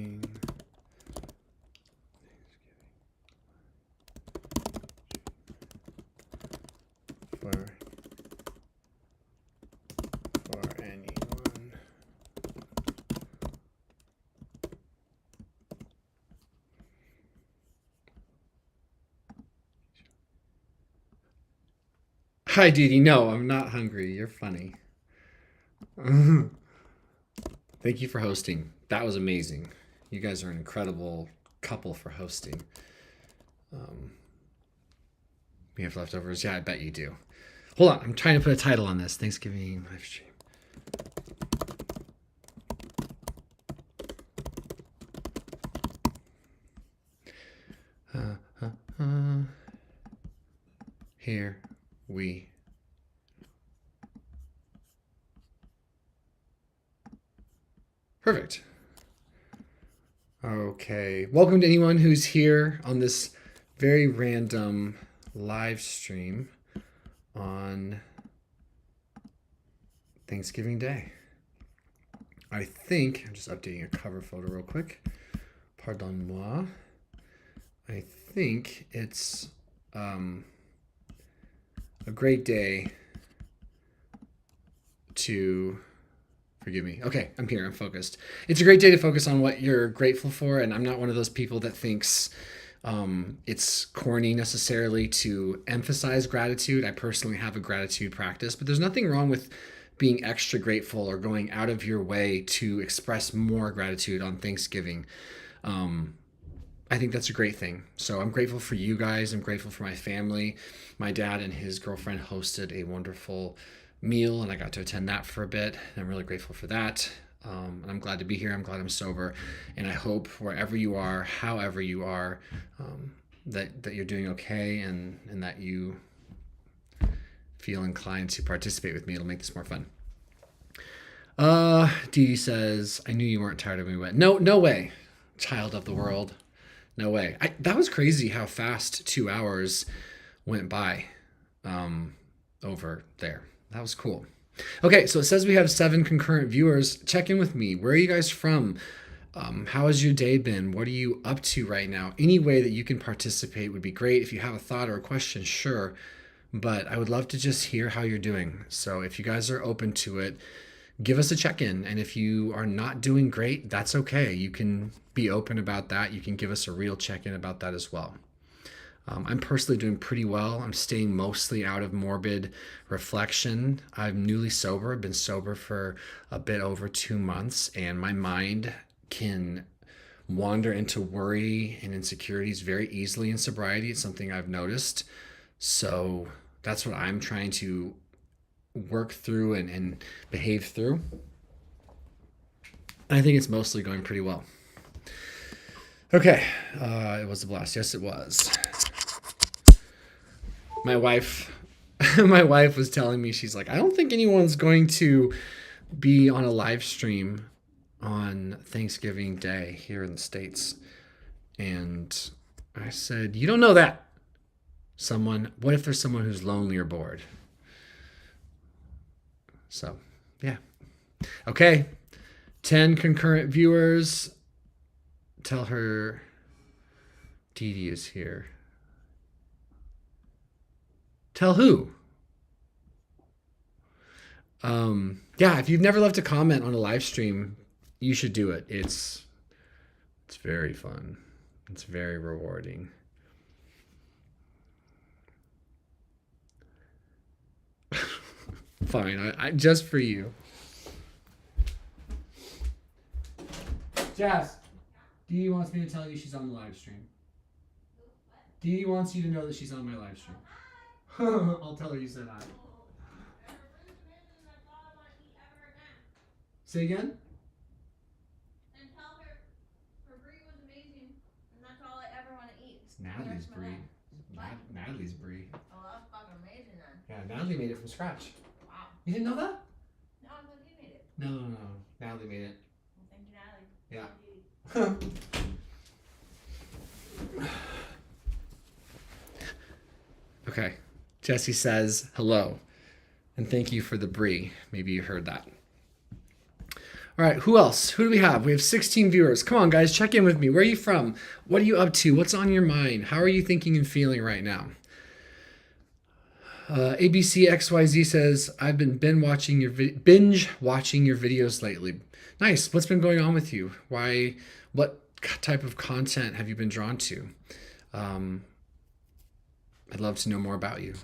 Thanksgiving. For anyone. Hi, Didi. No, I'm not hungry. You're funny. Thank you for hosting. That was amazing. You guys are an incredible couple for hosting. We have leftovers. Yeah, I bet you do. Hold on. I'm trying to put a title on this. Thanksgiving live stream. Here we Perfect. Okay. Welcome to anyone who's here on this very random live stream on Thanksgiving Day. I think, I'm just updating a cover photo real quick. Pardon-moi. I think it's a great day to, forgive me. Okay, I'm here, I'm focused. It's a great day to focus on what you're grateful for, and I'm not one of those people that thinks it's corny necessarily to emphasize gratitude. I personally have a gratitude practice, but there's nothing wrong with being extra grateful or going out of your way to express more gratitude on Thanksgiving. I think that's a great thing. So I'm grateful for you guys. I'm grateful for my family. My dad and his girlfriend hosted a wonderful meal, and I got to attend that for a bit. And I'm really grateful for that. I'm glad to be here. I'm glad I'm sober. And I hope wherever you are, however you are, that you're doing okay and that you feel inclined to participate with me. It'll make this more fun. Dee says, I knew you weren't tired of me. No way, child of the world. No way. That was crazy how fast 2 hours went by over there. That was cool. Okay, so it says we have 7 concurrent viewers. Check in with me. Where are you guys from? How has your day been? What are you up to right now? Any way that you can participate would be great. If you have a thought or a question, sure. But I would love to just hear how you're doing. So if you guys are open to it, give us a check-in. And if you are not doing great, that's okay. You can be open about that. You can give us a real check-in about that as well. I'm personally doing pretty well. I'm staying mostly out of morbid reflection. I'm newly sober. I've been sober for a bit over 2 months, and my mind can wander into worry and insecurities very easily in sobriety. It's something I've noticed. So that's what I'm trying to work through and behave through. And I think it's mostly going pretty well. Okay, it was a blast. Yes, it was. My wife was telling me, she's like, I don't think anyone's going to be on a live stream on Thanksgiving Day here in the States. And I said, you don't know that. What if there's someone who's lonely or bored? So, yeah. Okay. 10 concurrent viewers. Tell her Dee Dee is here. Tell who? Yeah, if you've never left a comment on a live stream, you should do it. It's very fun. It's very rewarding. Fine, I just for you. Jazz, Dee wants me to tell you she's on the live stream. Dee wants you to know that she's on my live stream. I'll tell her you said hi. Say again? And tell her brie was amazing, and that's all I ever want to eat. It's Natalie's brie. Natalie's brie. Oh, that's fucking amazing then. Yeah, Natalie made it from scratch. Wow. You didn't know that? No, I thought you made it. No. Natalie made it. Well, thank you, Natalie. Yeah. Okay. Jesse says hello and thank you for the brie. Maybe you heard that. All right, who else? Who do we have? We have 16 viewers. Come on, guys, check in with me. Where are you from? What are you up to? What's on your mind? How are you thinking and feeling right now? ABCXYZ says, I've been binge watching your videos lately. Nice. What's been going on with you? Why? What type of content have you been drawn to? I'd love to know more about you.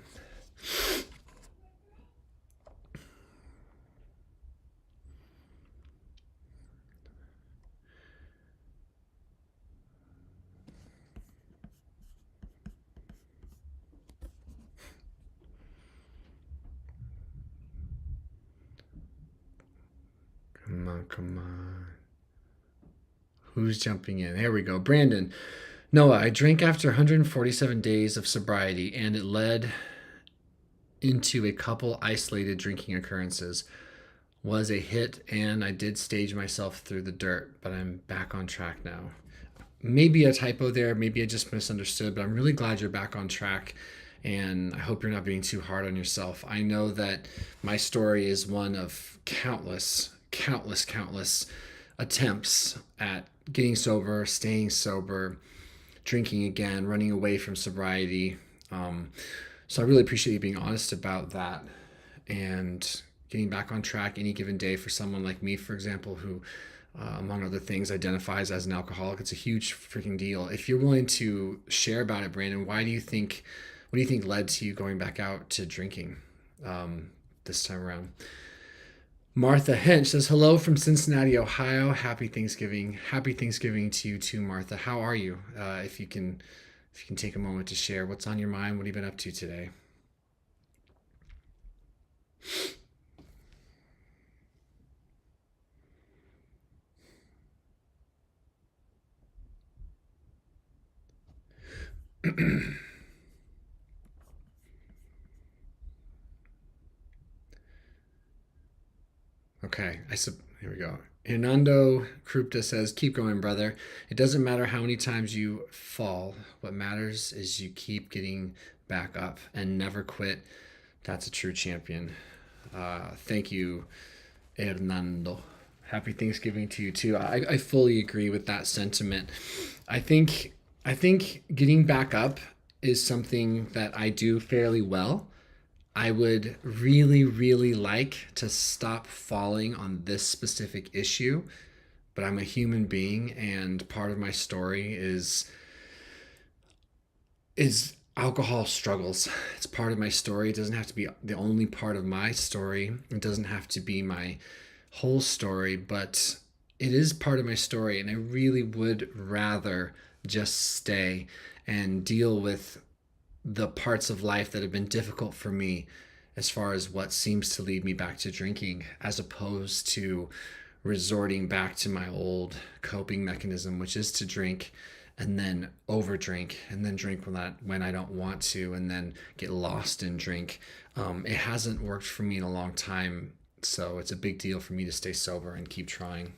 Come on, come on. Who's jumping in? There we go. Brandon. Noah, I drank after 147 days of sobriety, and it led into a couple isolated drinking occurrences. Was a hit, and I did stage myself through the dirt, but I'm back on track now. Maybe a typo there, maybe I just misunderstood, but I'm really glad you're back on track, and I hope you're not being too hard on yourself. I know that my story is one of countless attempts at getting sober, staying sober, drinking again, running away from sobriety. So I really appreciate you being honest about that and getting back on track any given day. For someone like me, for example, who among other things identifies as an alcoholic, it's a huge freaking deal. If you're willing to share about it, Brandon, what do you think led to you going back out to drinking this time around? Martha Hench says, hello from Cincinnati, Ohio. Happy Thanksgiving. Happy Thanksgiving to you too, Martha. How are you? If you can take a moment to share what's on your mind, what have you been up to today? Okay, here we go. Hernando Krupta says, keep going, brother. It doesn't matter how many times you fall. What matters is you keep getting back up and never quit. That's a true champion. Thank you, Hernando. Happy Thanksgiving to you too. I fully agree with that sentiment. I think getting back up is something that I do fairly well. I would really, really like to stop falling on this specific issue, but I'm a human being, and part of my story is alcohol struggles. It's part of my story. It doesn't have to be the only part of my story. It doesn't have to be my whole story, but it is part of my story, and I really would rather just stay and deal with the parts of life that have been difficult for me as far as what seems to lead me back to drinking, as opposed to resorting back to my old coping mechanism, which is to drink and then overdrink and then drink when I don't want to, and then get lost in drink. It hasn't worked for me in a long time, so it's a big deal for me to stay sober and keep trying.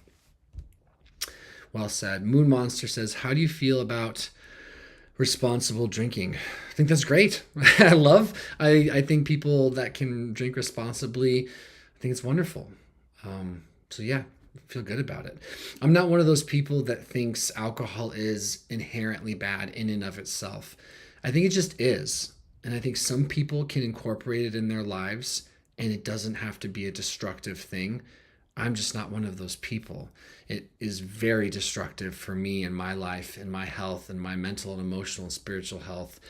Well said. Moon Monster says, how do you feel about responsible drinking? I think that's great. I think people that can drink responsibly, I think it's wonderful. So yeah, feel good about it. I'm not one of those people that thinks alcohol is inherently bad in and of itself. I think it just is. And I think some people can incorporate it in their lives, and it doesn't have to be a destructive thing. I'm just not one of those people. It is very destructive for me and my life and my health and my mental and emotional and spiritual health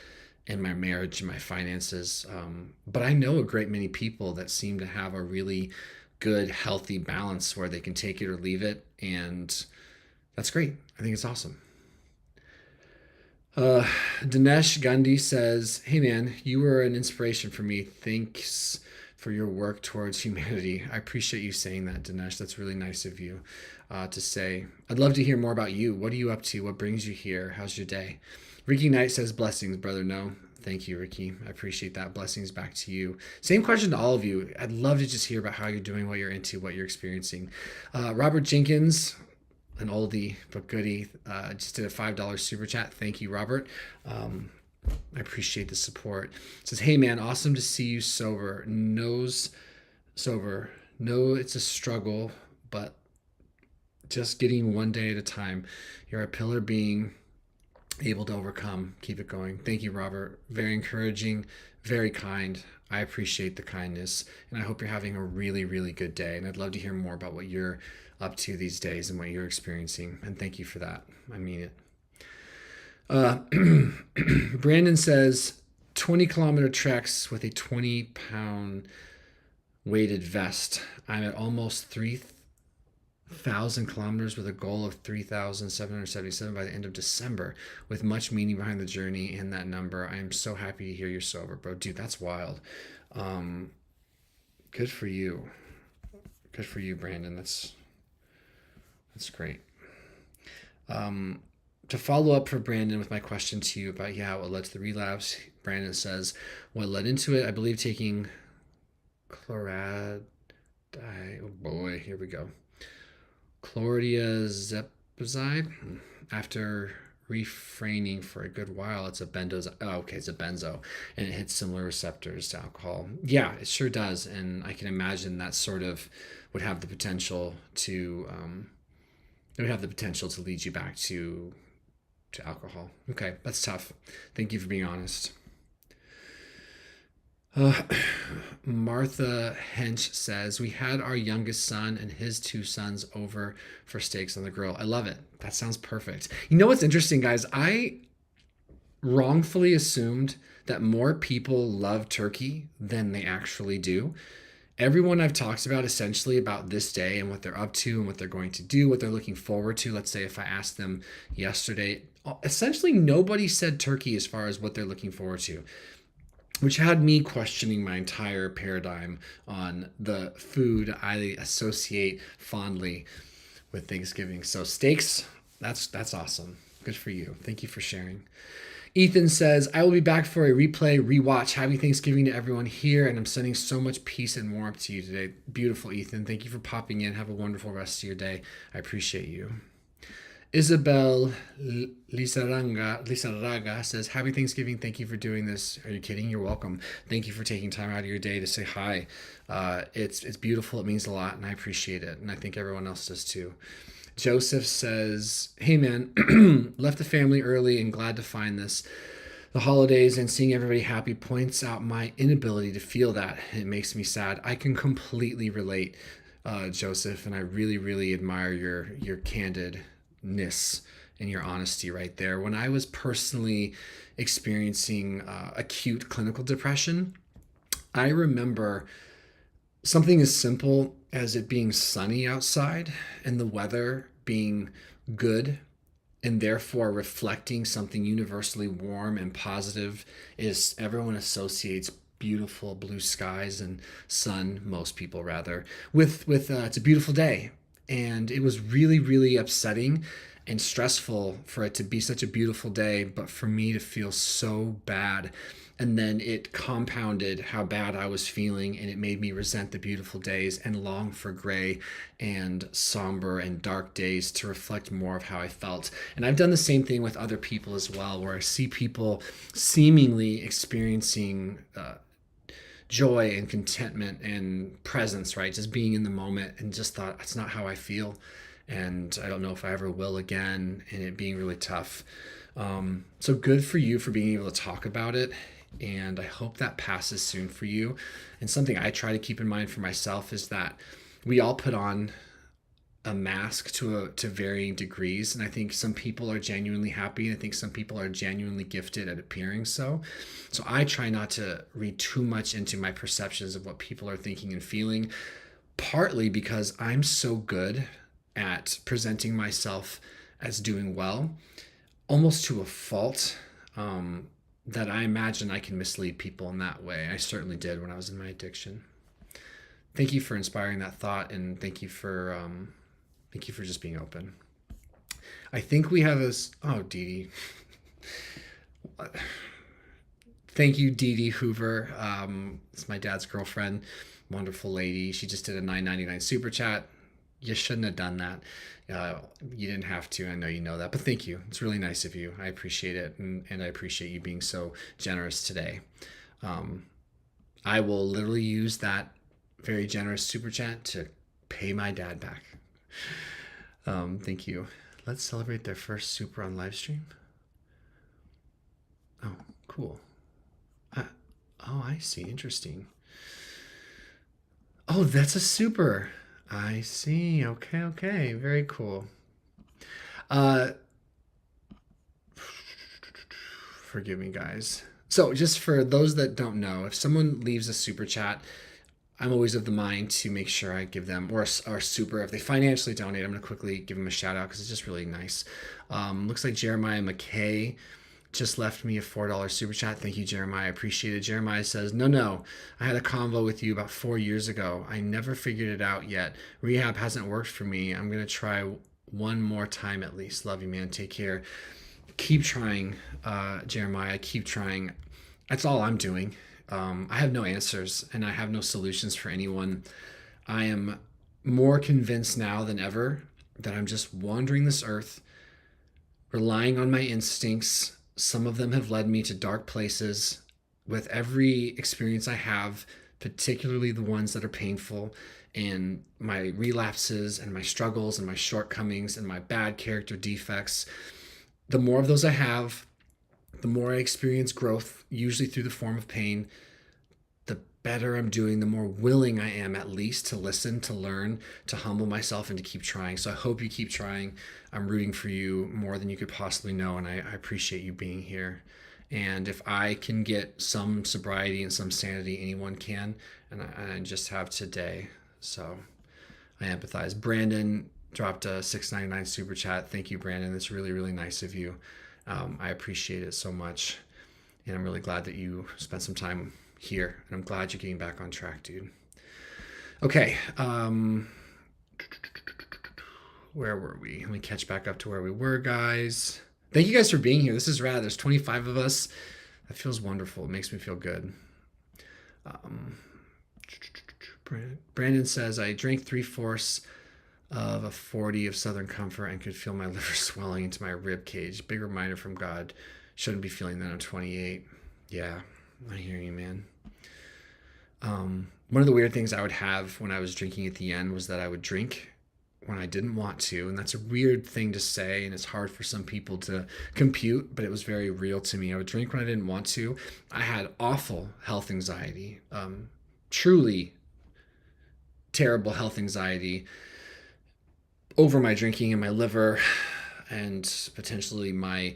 and my marriage and my finances. But I know a great many people that seem to have a really good, healthy balance where they can take it or leave it. And that's great. I think it's awesome. Dinesh Gandhi says, hey man, you were an inspiration for me. Thanks for your work towards humanity. I appreciate you saying that, Dinesh. That's really nice of you to say. I'd love to hear more about you. What are you up to? What brings you here? How's your day? Ricky Knight says, blessings, brother. No, thank you, Ricky. I appreciate that. Blessings back to you. Same question to all of you. I'd love to just hear about how you're doing, what you're into, what you're experiencing. Robert Jenkins, an oldie but goodie, just did a $5 super chat. Thank you, Robert. I appreciate the support. It says, hey man, awesome to see you sober. No, it's a struggle, but Just getting one day at a time. You're a pillar being, able to overcome. Keep it going. Thank you, Robert. Very encouraging, very kind. I appreciate the kindness, and I hope you're having a really, really good day. And I'd love to hear more about what you're up to these days and what you're experiencing. And thank you for that. I mean it. Brandon says 20-kilometer treks with a 20-pound weighted vest. I'm at almost 3,000 kilometers with a goal of 3,777 by the end of December, with much meaning behind the journey and that number. I am so happy to hear you're sober, bro. Dude, that's wild. Good for you. Good for you, Brandon. That's great. To follow up for Brandon with my question to you about, what led to the relapse, Brandon says, what led into it, I believe taking oh boy, here we go. Chlordiazepazide. After refraining for a good while, it's a benzo. Oh, okay, it's a benzo, and it hits similar receptors to alcohol. Yeah, it sure does, and I can imagine that sort of would have the potential to lead you back to alcohol. Okay, that's tough. Thank you for being honest. Martha Hench says, we had our youngest son and his 2 sons over for steaks on the grill. I love it. That sounds perfect. You know what's interesting, guys? I wrongfully assumed that more people love turkey than they actually do. Everyone I've talked about essentially about this day and what they're up to and what they're going to do, what they're looking forward to. Let's say if I asked them yesterday, essentially nobody said turkey as far as what they're looking forward to, which had me questioning my entire paradigm on the food I associate fondly with Thanksgiving. So steaks, that's awesome. Good for you. Thank you for sharing. Ethan says, I will be back for a rewatch. Happy Thanksgiving to everyone here, and I'm sending so much peace and warmth to you today. Beautiful, Ethan. Thank you for popping in. Have a wonderful rest of your day. I appreciate you. Isabel Lizarraga says, happy Thanksgiving. Thank you for doing this. Are you kidding? You're welcome. Thank you for taking time out of your day to say hi. It's beautiful. It means a lot, and I appreciate it. And I think everyone else does too. Joseph says, hey man, left the family early and glad to find this. The holidays and seeing everybody happy points out my inability to feel that. It makes me sad. I can completely relate, Joseph, and I really, really admire your candidness and your honesty right there. When I was personally experiencing acute clinical depression, I remember something as simple as it being sunny outside and the weather being good and therefore reflecting something universally warm and positive. Is everyone associates beautiful blue skies and sun, most people rather, with it's a beautiful day. And it was really, really upsetting and stressful for it to be such a beautiful day, but for me to feel so bad. And then it compounded how bad I was feeling, and it made me resent the beautiful days and long for gray and somber and dark days to reflect more of how I felt. And I've done the same thing with other people as well, where I see people seemingly experiencing joy and contentment and presence, right? Just being in the moment, and just thought, that's not how I feel. And I don't know if I ever will again, and it being really tough. So good for you for being able to talk about it. And I hope that passes soon for you. And something I try to keep in mind for myself is that we all put on a mask to varying degrees. And I think some people are genuinely happy, and I think some people are genuinely gifted at appearing so. So I try not to read too much into my perceptions of what people are thinking and feeling, partly because I'm so good at presenting myself as doing well, almost to a fault, that I imagine I can mislead people in that way. I certainly did when I was in my addiction. Thank you for inspiring that thought, and thank you for just being open. I think we have this. Oh, Dee Dee. Thank you, Dee Dee Hoover. It's my dad's girlfriend. Wonderful lady. She just did a $9.99 super chat. You shouldn't have done that. You didn't have to. I know you know that, but thank you. It's really nice of you. I appreciate it, and I appreciate you being so generous today. I will literally use that very generous super chat to pay my dad back. Thank you. Let's celebrate their first super on live stream. Oh, cool. Oh, I see. Interesting. Oh, that's a super. I see. Okay, okay. Very cool. Uh, Forgive me, guys. So, just for those that don't know, if someone leaves a super chat, I'm always of the mind to make sure I give them, or super, if they financially donate, I'm going to quickly give them a shout out because it's just really nice. Looks like Jeremiah McKay just left me a $4 super chat. Thank you, Jeremiah. I appreciate it. Jeremiah says, no, I had a convo with you about 4 years ago. I never figured it out yet. Rehab hasn't worked for me. I'm going to try one more time at least. Love you, man. Take care. Keep trying, Jeremiah. Keep trying. That's all I'm doing. I have no answers and I have no solutions for anyone. I am more convinced now than ever that I'm just wandering this earth, relying on my instincts. Some of them have led me to dark places. With every experience I have, particularly the ones that are painful, and my relapses and my struggles and my shortcomings and my bad character defects, the more of those I have, the more I experience growth, usually through the form of pain, the better I'm doing, the more willing I am at least to listen, to learn, to humble myself, and to keep trying. So I hope you keep trying. I'm rooting for you more than you could possibly know, and I appreciate you being here. And if I can get some sobriety and some sanity, anyone can, and I just have today. So I empathize. Brandon dropped a $6.99 super chat. Thank you, Brandon. That's really, really nice of you. I appreciate it so much. And I'm really glad that you spent some time here. And I'm glad you're getting back on track, dude. Okay. Where were we? Let me catch back up to where we were, guys. Thank you guys for being here. This is rad. There's 25 of us. That feels wonderful. It makes me feel good. Brandon says, I drank 3/4 of a 40 of Southern Comfort and could feel my liver swelling into my rib cage. Big reminder from God. Shouldn't be feeling that. I'm 28. Yeah, I hear you, man. One of the weird things I would have when I was drinking at the end was that I would drink when I didn't want to. And that's a weird thing to say, and it's hard for some people to compute, but it was very real to me. I would drink when I didn't want to. I had awful health anxiety, truly terrible health anxiety over my drinking and my liver and potentially my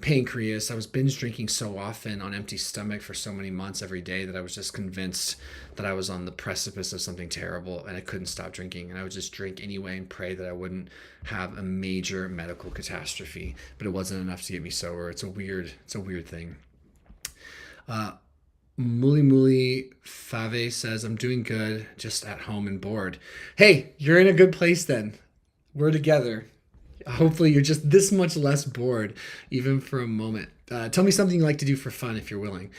pancreas. I was binge drinking so often on empty stomach for so many months every day that I was just convinced that I was on the precipice of something terrible and I couldn't stop drinking. And I would just drink anyway and pray that I wouldn't have a major medical catastrophe, but it wasn't enough to get me sober. It's a weird thing. Muli Fave says, I'm doing good, just at home and bored. Hey, you're in a good place then. We're together. Hopefully you're just this much less bored, even for a moment. Tell me something you like to do for fun if you're willing.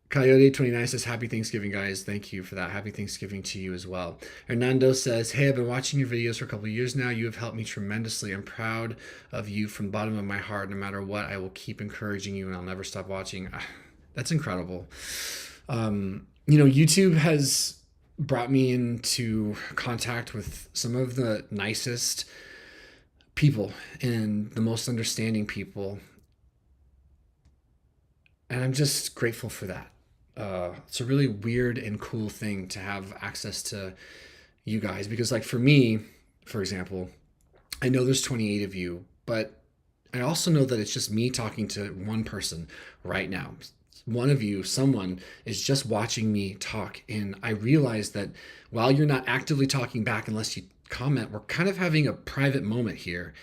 Coyote29 says, Happy Thanksgiving, guys. Thank you for that. Happy Thanksgiving to you as well. Hernando says, Hey, I've been watching your videos for a couple of years now. You have helped me tremendously. I'm proud of you from the bottom of my heart. No matter what, I will keep encouraging you and I'll never stop watching. That's incredible. YouTube has brought me into contact with some of the nicest people and the most understanding people. And I'm just grateful for that. It's a really weird and cool thing to have access to you guys, because like for me, for example, I know there's 28 of you, but I also know that it's just me talking to one person right now. One of you, someone is just watching me talk. And I realize that while you're not actively talking back unless you comment, we're kind of having a private moment here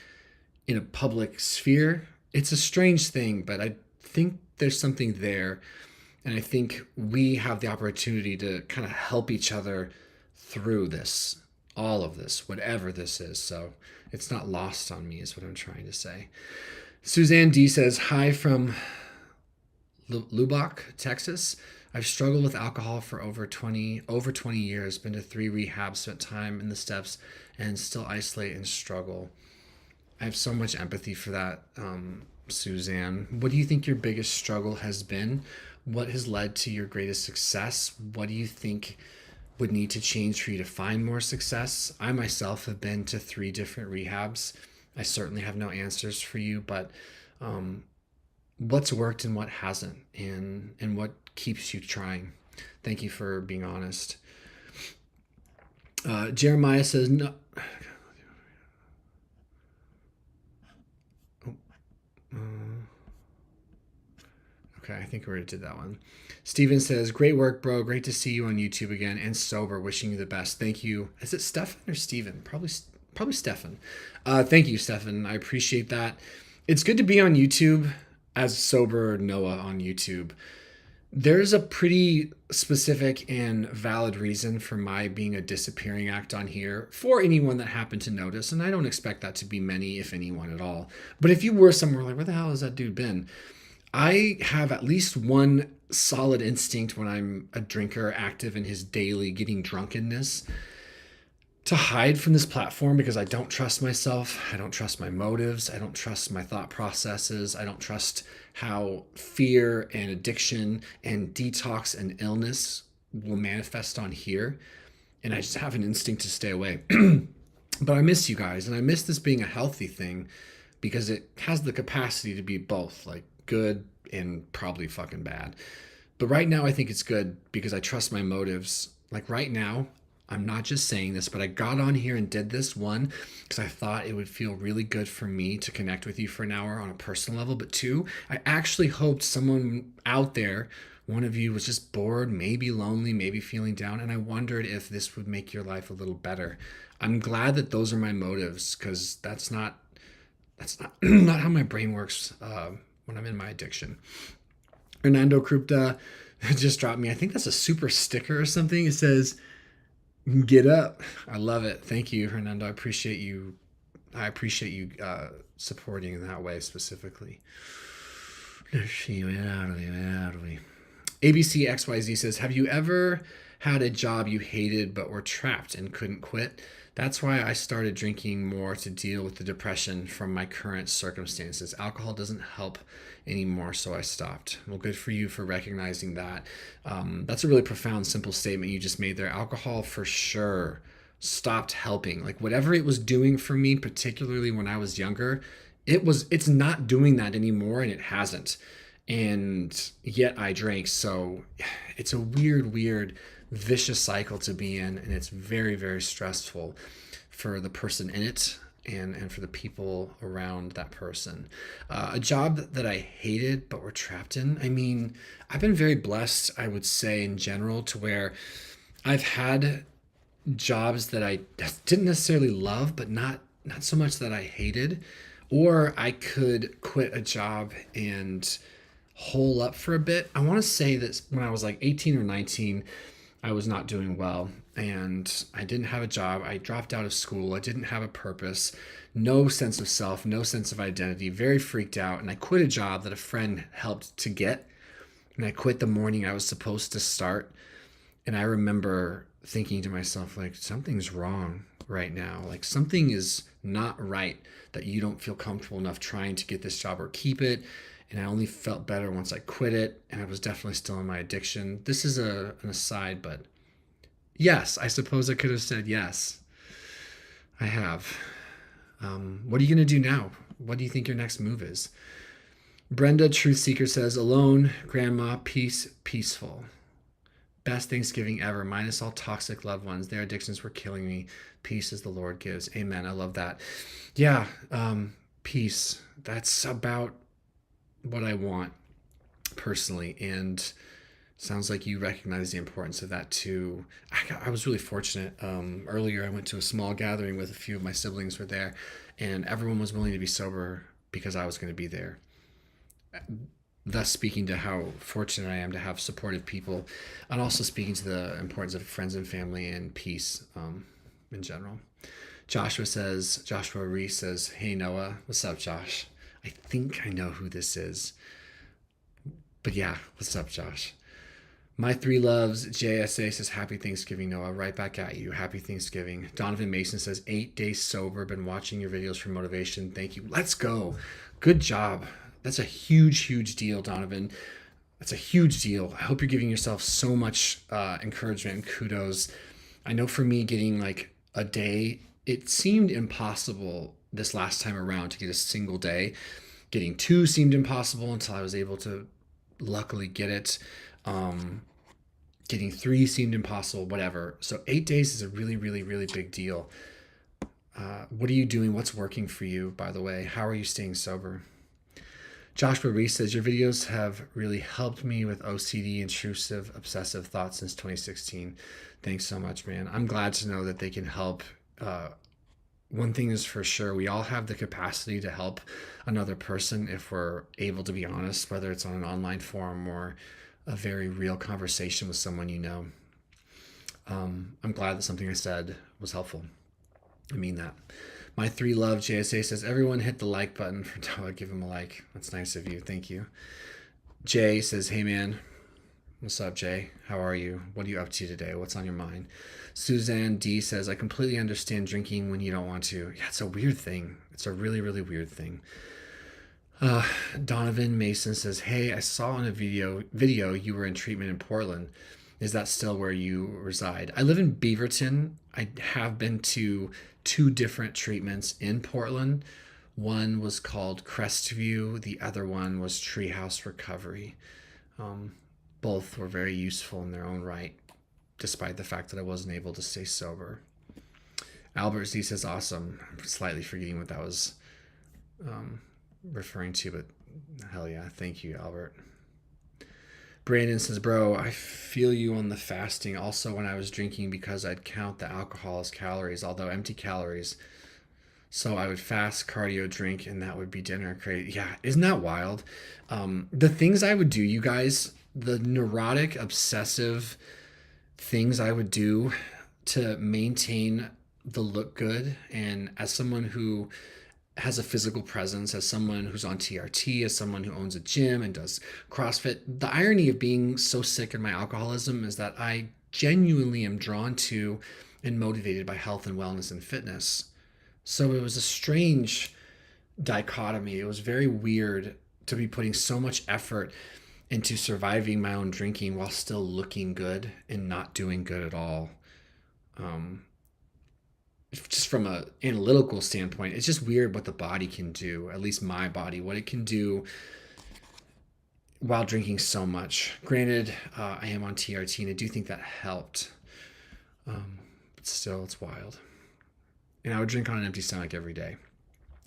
in a public sphere. It's a strange thing, but I think there's something there. And I think we have the opportunity to kind of help each other through this, all of this, whatever this is. So it's not lost on me is what I'm trying to say. Suzanne D says, Hi from Lubbock, Texas. I've struggled with alcohol for over 20 years, been to 3 rehabs, spent time in the steps, and still isolate and struggle. I have so much empathy for that, Suzanne. What do you think your biggest struggle has been? What has led to your greatest success? What do you think would need to change for you to find more success. I myself have been to 3 different rehabs. I certainly have no answers for you, but what's worked and what hasn't, and what keeps you trying. Thank you for being honest. Jeremiah says no. Okay, I think we already did that one. Steven says, great work, bro. Great to see you on YouTube again and sober. Wishing you the best. Thank you. Is it Stefan or Steven? Probably Stefan. Thank you, Stefan. I appreciate that. It's good to be on YouTube as sober Noah on YouTube. There's a pretty specific and valid reason for my being a disappearing act on here for anyone that happened to notice. And I don't expect that to be many, if anyone at all. But if you were somewhere like, where the hell has that dude been? I have at least one solid instinct when I'm a drinker active in his daily getting drunkenness to hide from this platform, because I don't trust myself. I don't trust my motives. I don't trust my thought processes. I don't trust how fear and addiction and detox and illness will manifest on here. And I just have an instinct to stay away. But I miss you guys, and I miss this being a healthy thing, because it has the capacity to be both, like, good and probably fucking bad. But right now I think it's good because I trust my motives. Like right now, I'm not just saying this, but I got on here and did this, one, because I thought it would feel really good for me to connect with you for an hour on a personal level. But 2, I actually hoped someone out there, one of you, was just bored, maybe lonely, maybe feeling down. And I wondered if this would make your life a little better. I'm glad that those are my motives, because that's not not how my brain works when I'm in my addiction. Hernando Krupta just dropped me. I think that's a super sticker or something. It says, get up. I love it. Thank you, Hernando. I appreciate you. Supporting in that way specifically. Let's see. Where are we? ABC XYZ says, have you ever had a job you hated but were trapped and couldn't quit? That's why I started drinking more to deal with the depression from my current circumstances. Alcohol doesn't help anymore, so I stopped. Well, good for you for recognizing that. That's a really profound, simple statement you just made there. Alcohol for sure stopped helping. Like whatever it was doing for me, particularly when I was younger, it's not doing that anymore, and it hasn't. And yet I drank. So it's a weird vicious cycle to be in, and it's very, very stressful for the person in it and for the people around that person. A job that I hated but were trapped in. I mean, I've been very blessed, I would say, in general, to where I've had jobs that I didn't necessarily love, but not so much that I hated, or I could quit a job and hole up for a bit. I want to say that when I was like 18 or 19, I was not doing well, and I didn't have a job. I dropped out of school. I didn't have a purpose, no sense of self, no sense of identity, very freaked out. And I quit a job that a friend helped to get. And I quit the morning I was supposed to start. And I remember thinking to myself, like, something's wrong right now. Like something is not right that you don't feel comfortable enough trying to get this job or keep it. And I only felt better once I quit it, and I was definitely still in my addiction. This is an aside, but yes, I suppose I could have said yes. I have. What are you going to do now? What do you think your next move is? Brenda Truth Seeker says, alone, grandma, peace, peaceful. Best Thanksgiving ever, minus all toxic loved ones. Their addictions were killing me. Peace as the Lord gives. Amen. I love that. Yeah, peace. That's about what I want personally, and sounds like you recognize the importance of that too. I was really fortunate. Earlier I went to a small gathering with a few of my siblings were there, and everyone was willing to be sober because I was going to be there, thus speaking to how fortunate I am to have supportive people, and also speaking to the importance of friends and family and peace in general. Joshua Reese says, hey Noah. What's up, Josh? I think I know who this is. But yeah, what's up, Josh? My Three Loves JSA says, happy Thanksgiving, Noah. Right back at you. Happy Thanksgiving. Donovan Mason says, 8 days sober. Been watching your videos for motivation. Thank you. Let's go. Good job. That's a huge deal, Donovan. That's a huge deal. I hope you're giving yourself so much encouragement and kudos. I know for me, getting like a day, it seemed impossible this last time around to get a single day. Getting two seemed impossible until I was able to luckily get it. Um, Getting three seemed impossible, whatever. So 8 days is a really, really, really big deal. What are you doing? What's working for you, by the way? How are you staying sober? Joshua Reese says, your videos have really helped me with OCD, intrusive, obsessive thoughts since 2016. Thanks so much, man. I'm glad to know that they can help. One thing is for sure, we all have the capacity to help another person if we're able to be honest, whether it's on an online forum or a very real conversation with someone you know. I'm glad that something I said was helpful. I mean that. My three love JSA says, everyone hit the like button for Noah. Give him a like. That's nice of you. Thank you. Jay says, hey man, what's up, Jay? How are you? What are you up to today? What's on your mind? Suzanne D says, I completely understand drinking when you don't want to. Yeah, it's a weird thing. It's a really, really weird thing. Donovan Mason says, hey, I saw in a video you were in treatment in Portland. Is that still where you reside? I live in Beaverton. I have been to two different treatments in Portland. One was called Crestview. The other one was Treehouse Recovery. Both were very useful in their own right, despite the fact that I wasn't able to stay sober. Albert Z says, awesome. I'm slightly forgetting what that was referring to, but hell yeah. Thank you, Albert. Brandon says, bro, I feel you on the fasting. Also, when I was drinking, because I'd count the alcohol as calories, although empty calories. So I would fast, cardio, drink, and that would be dinner. Crazy. Yeah, isn't that wild? The things I would do, you guys, the neurotic, obsessive things I would do to maintain the look good. And as someone who has a physical presence, as someone who's on TRT, as someone who owns a gym and does CrossFit, the irony of being so sick in my alcoholism is that I genuinely am drawn to and motivated by health and wellness and fitness. So it was a strange dichotomy. It was very weird to be putting so much effort into surviving my own drinking while still looking good and not doing good at all. Just from an analytical standpoint, it's just weird what the body can do, at least my body, what it can do while drinking so much. Granted, I am on TRT and I do think that helped. But still, it's wild. And I would drink on an empty stomach every day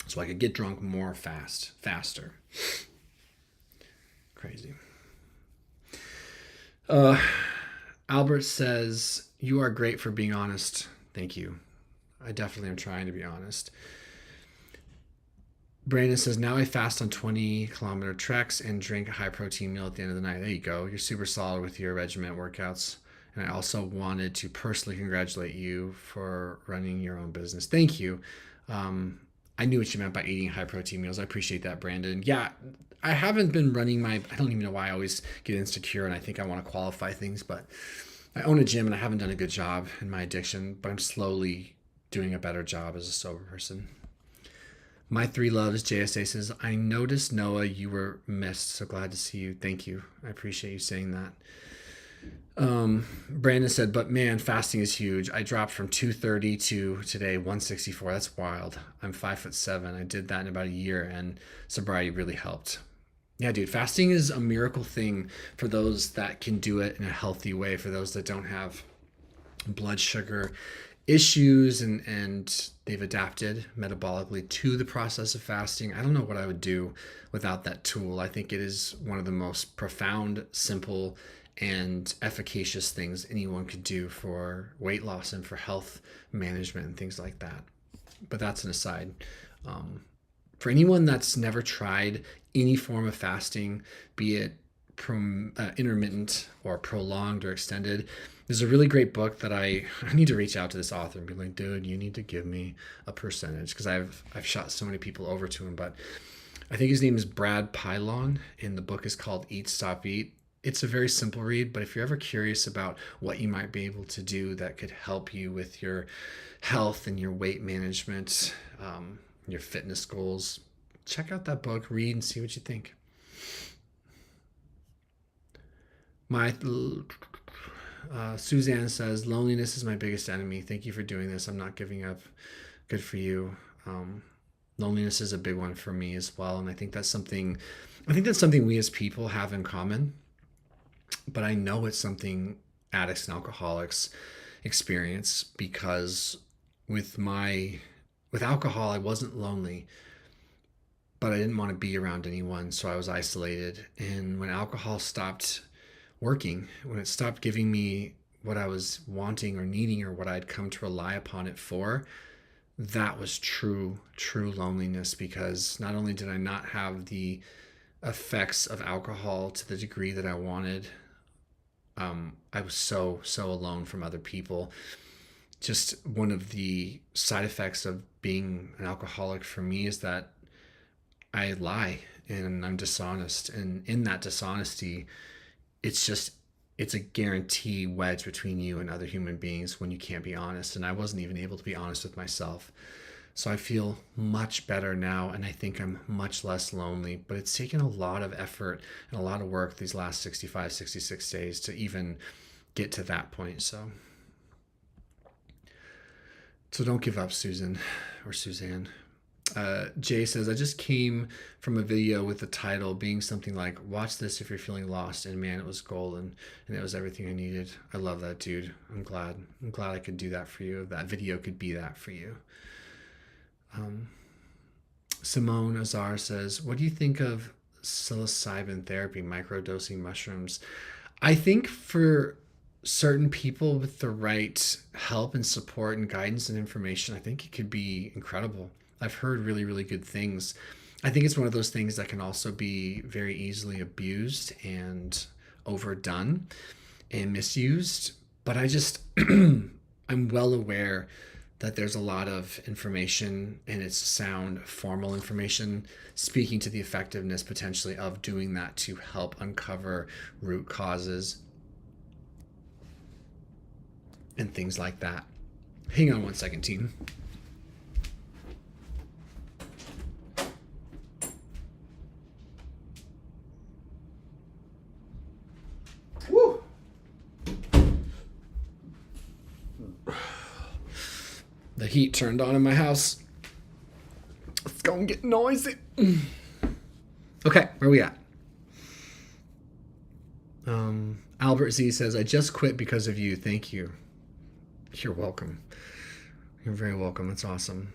so I could get drunk more faster. Crazy. Albert says, you are great for being honest. Thank you. I definitely am trying to be honest. Brandon says, now I fast on 20-kilometer treks and drink a high-protein meal at the end of the night. There you go. You're super solid with your regiment workouts. And I also wanted to personally congratulate you for running your own business. Thank you. I knew what you meant by eating high-protein meals. I appreciate that, Brandon. Yeah, I haven't been running I don't even know why I always get insecure and I think I want to qualify things, but I own a gym and I haven't done a good job in my addiction, but I'm slowly doing a better job as a sober person. My three loves, JSA says, I noticed, Noah, you were missed. So glad to see you. Thank you. I appreciate you saying that. Brandon said, but man, fasting is huge. I dropped from 230 to today 164. That's wild. I'm 5'7". I did that in about a year and sobriety really helped. Yeah, dude, fasting is a miracle thing for those that can do it in a healthy way, for those that don't have blood sugar issues and they've adapted metabolically to the process of fasting. I don't know what I would do without that tool. I think it is one of the most profound, simple, and efficacious things anyone could do for weight loss and for health management and things like that. But that's an aside. For anyone that's never tried any form of fasting, be it intermittent or prolonged or extended, there's a really great book that I need to reach out to this author and be like, dude, you need to give me a percentage, because I've shot so many people over to him. But I think his name is Brad Pylon, and the book is called Eat, Stop, Eat. It's a very simple read, but if you're ever curious about what you might be able to do that could help you with your health and your weight management, your fitness goals, check out that book, read, and see what you think. Suzanne says, loneliness is my biggest enemy. Thank you for doing this. I'm not giving up. Good for you. Loneliness is a big one for me as well. And I think that's something we as people have in common, but I know it's something addicts and alcoholics experience, because with alcohol, I wasn't lonely, but I didn't want to be around anyone. So I was isolated. And when alcohol stopped working, when it stopped giving me what I was wanting or needing or what I'd come to rely upon it for, that was true loneliness, because not only did I not have the effects of alcohol to the degree that I wanted, I was so alone from other people. Just one of the side effects of being an alcoholic for me is that I lie and I'm dishonest. And in that dishonesty, it's a guarantee wedge between you and other human beings when you can't be honest. And I wasn't even able to be honest with myself. So I feel much better now, and I think I'm much less lonely, but it's taken a lot of effort and a lot of work these last 65, 66 days to even get to that point. So don't give up, Susan or Suzanne. Jay says, I just came from a video with the title being something like, watch this if you're feeling lost, and man, it was golden, and it was everything I needed. I love that, dude. I'm glad I could do that for you. That video could be that for you. Simone Azar says, what do you think of psilocybin therapy, microdosing mushrooms? I think for certain people with the right help and support and guidance and information, I think it could be incredible. I've heard really, really good things. I think it's one of those things that can also be very easily abused and overdone and misused. But I'm well aware that there's a lot of information, and it's sound, formal information speaking to the effectiveness potentially of doing that to help uncover root causes and things like that. Hang on one second, team. Woo! The heat turned on in my house. It's gonna get noisy. Okay, where are we at? Albert Z says, I just quit because of you. Thank you. You're welcome. You're very welcome. That's awesome.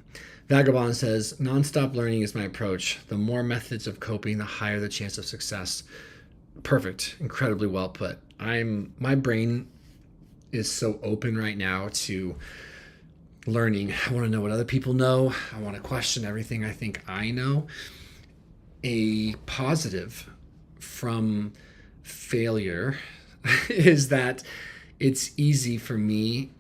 Vagabond says, nonstop learning is my approach. The more methods of coping, the higher the chance of success. Perfect. Incredibly well put. My brain is so open right now to learning. I want to know what other people know. I want to question everything I think I know. A positive from failure is that it's easy for me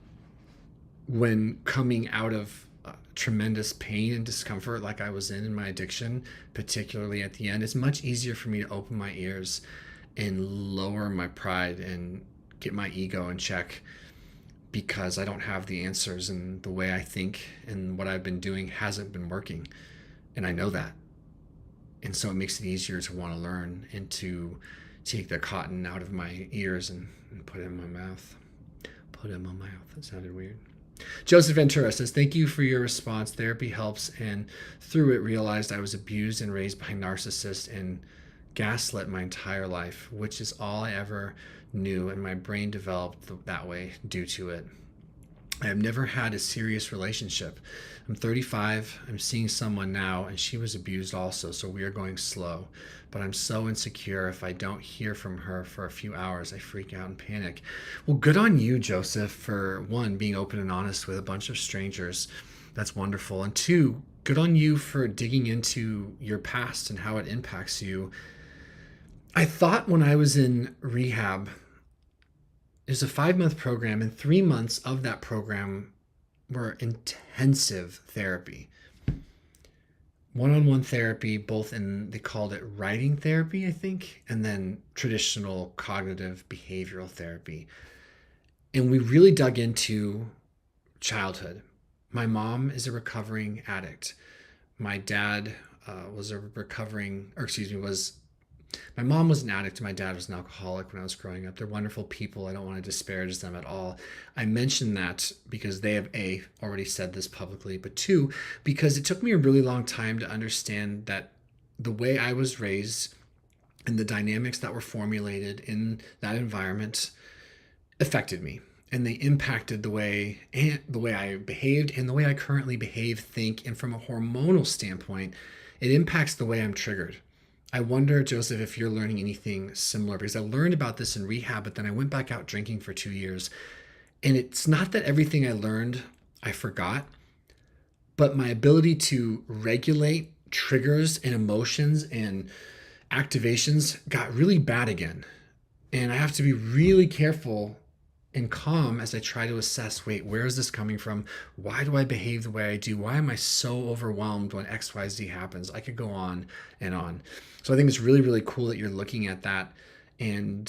when coming out of tremendous pain and discomfort like I was in my addiction, particularly at the end. It's much easier for me to open my ears and lower my pride and get my ego in check, because I don't have the answers, and the way I think and what I've been doing hasn't been working. And I know that. And so it makes it easier to want to learn and to take the cotton out of my ears and put it in my mouth. Put it in my mouth. That sounded weird. Joseph Ventura says, thank you for your response. Therapy helps, and through it realized I was abused and raised by narcissists and gaslit my entire life, which is all I ever knew, and my brain developed that way due to it. I have never had a serious relationship. I'm 35, I'm seeing someone now, and she was abused also, so we are going slow. But I'm so insecure. If I don't hear from her for a few hours, I freak out and panic. Well, good on you, Joseph, for one, being open and honest with a bunch of strangers. That's wonderful. And two, good on you for digging into your past and how it impacts you. I thought when I was in rehab, it was a 5-month program, and 3 months of that program were intensive therapy. One-on-one therapy, both they called it writing therapy, I think, and then traditional cognitive behavioral therapy. And we really dug into childhood. My mom is a recovering addict. My dad was My mom was an addict and my dad was an alcoholic when I was growing up. They're wonderful people. I don't want to disparage them at all. I mention that because they have A, already said this publicly, but two, because it took me a really long time to understand that the way I was raised and the dynamics that were formulated in that environment affected me. And they impacted the way I behaved and the way I currently behave, think, and from a hormonal standpoint, it impacts the way I'm triggered. I wonder, Joseph, if you're learning anything similar, because I learned about this in rehab, but then I went back out drinking for 2 years. And it's not that everything I learned I forgot, but my ability to regulate triggers and emotions and activations got really bad again. And I have to be really careful and calm as I try to assess, wait, where is this coming from? Why do I behave the way I do? Why am I so overwhelmed when XYZ happens? I could go on and on. So I think it's really, really cool that you're looking at that, and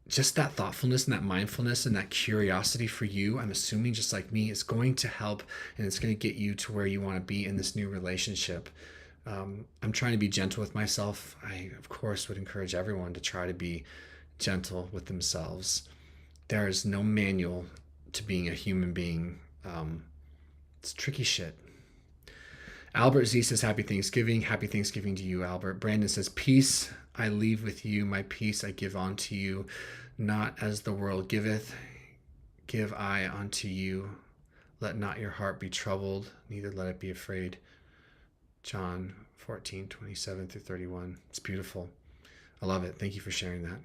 just that thoughtfulness and that mindfulness and that curiosity for you, I'm assuming just like me, is going to help, and it's going to get you to where you want to be in this new relationship. I'm trying to be gentle with myself. I, of course, would encourage everyone to try to be gentle with themselves. There is no manual to being a human being. It's tricky shit. Albert Z says, Happy Thanksgiving. Happy Thanksgiving to you, Albert. Brandon says, peace I leave with you. My peace I give unto you. Not as the world giveth, give I unto you. Let not your heart be troubled, neither let it be afraid. John 14:27-31. It's beautiful. I love it. Thank you for sharing that.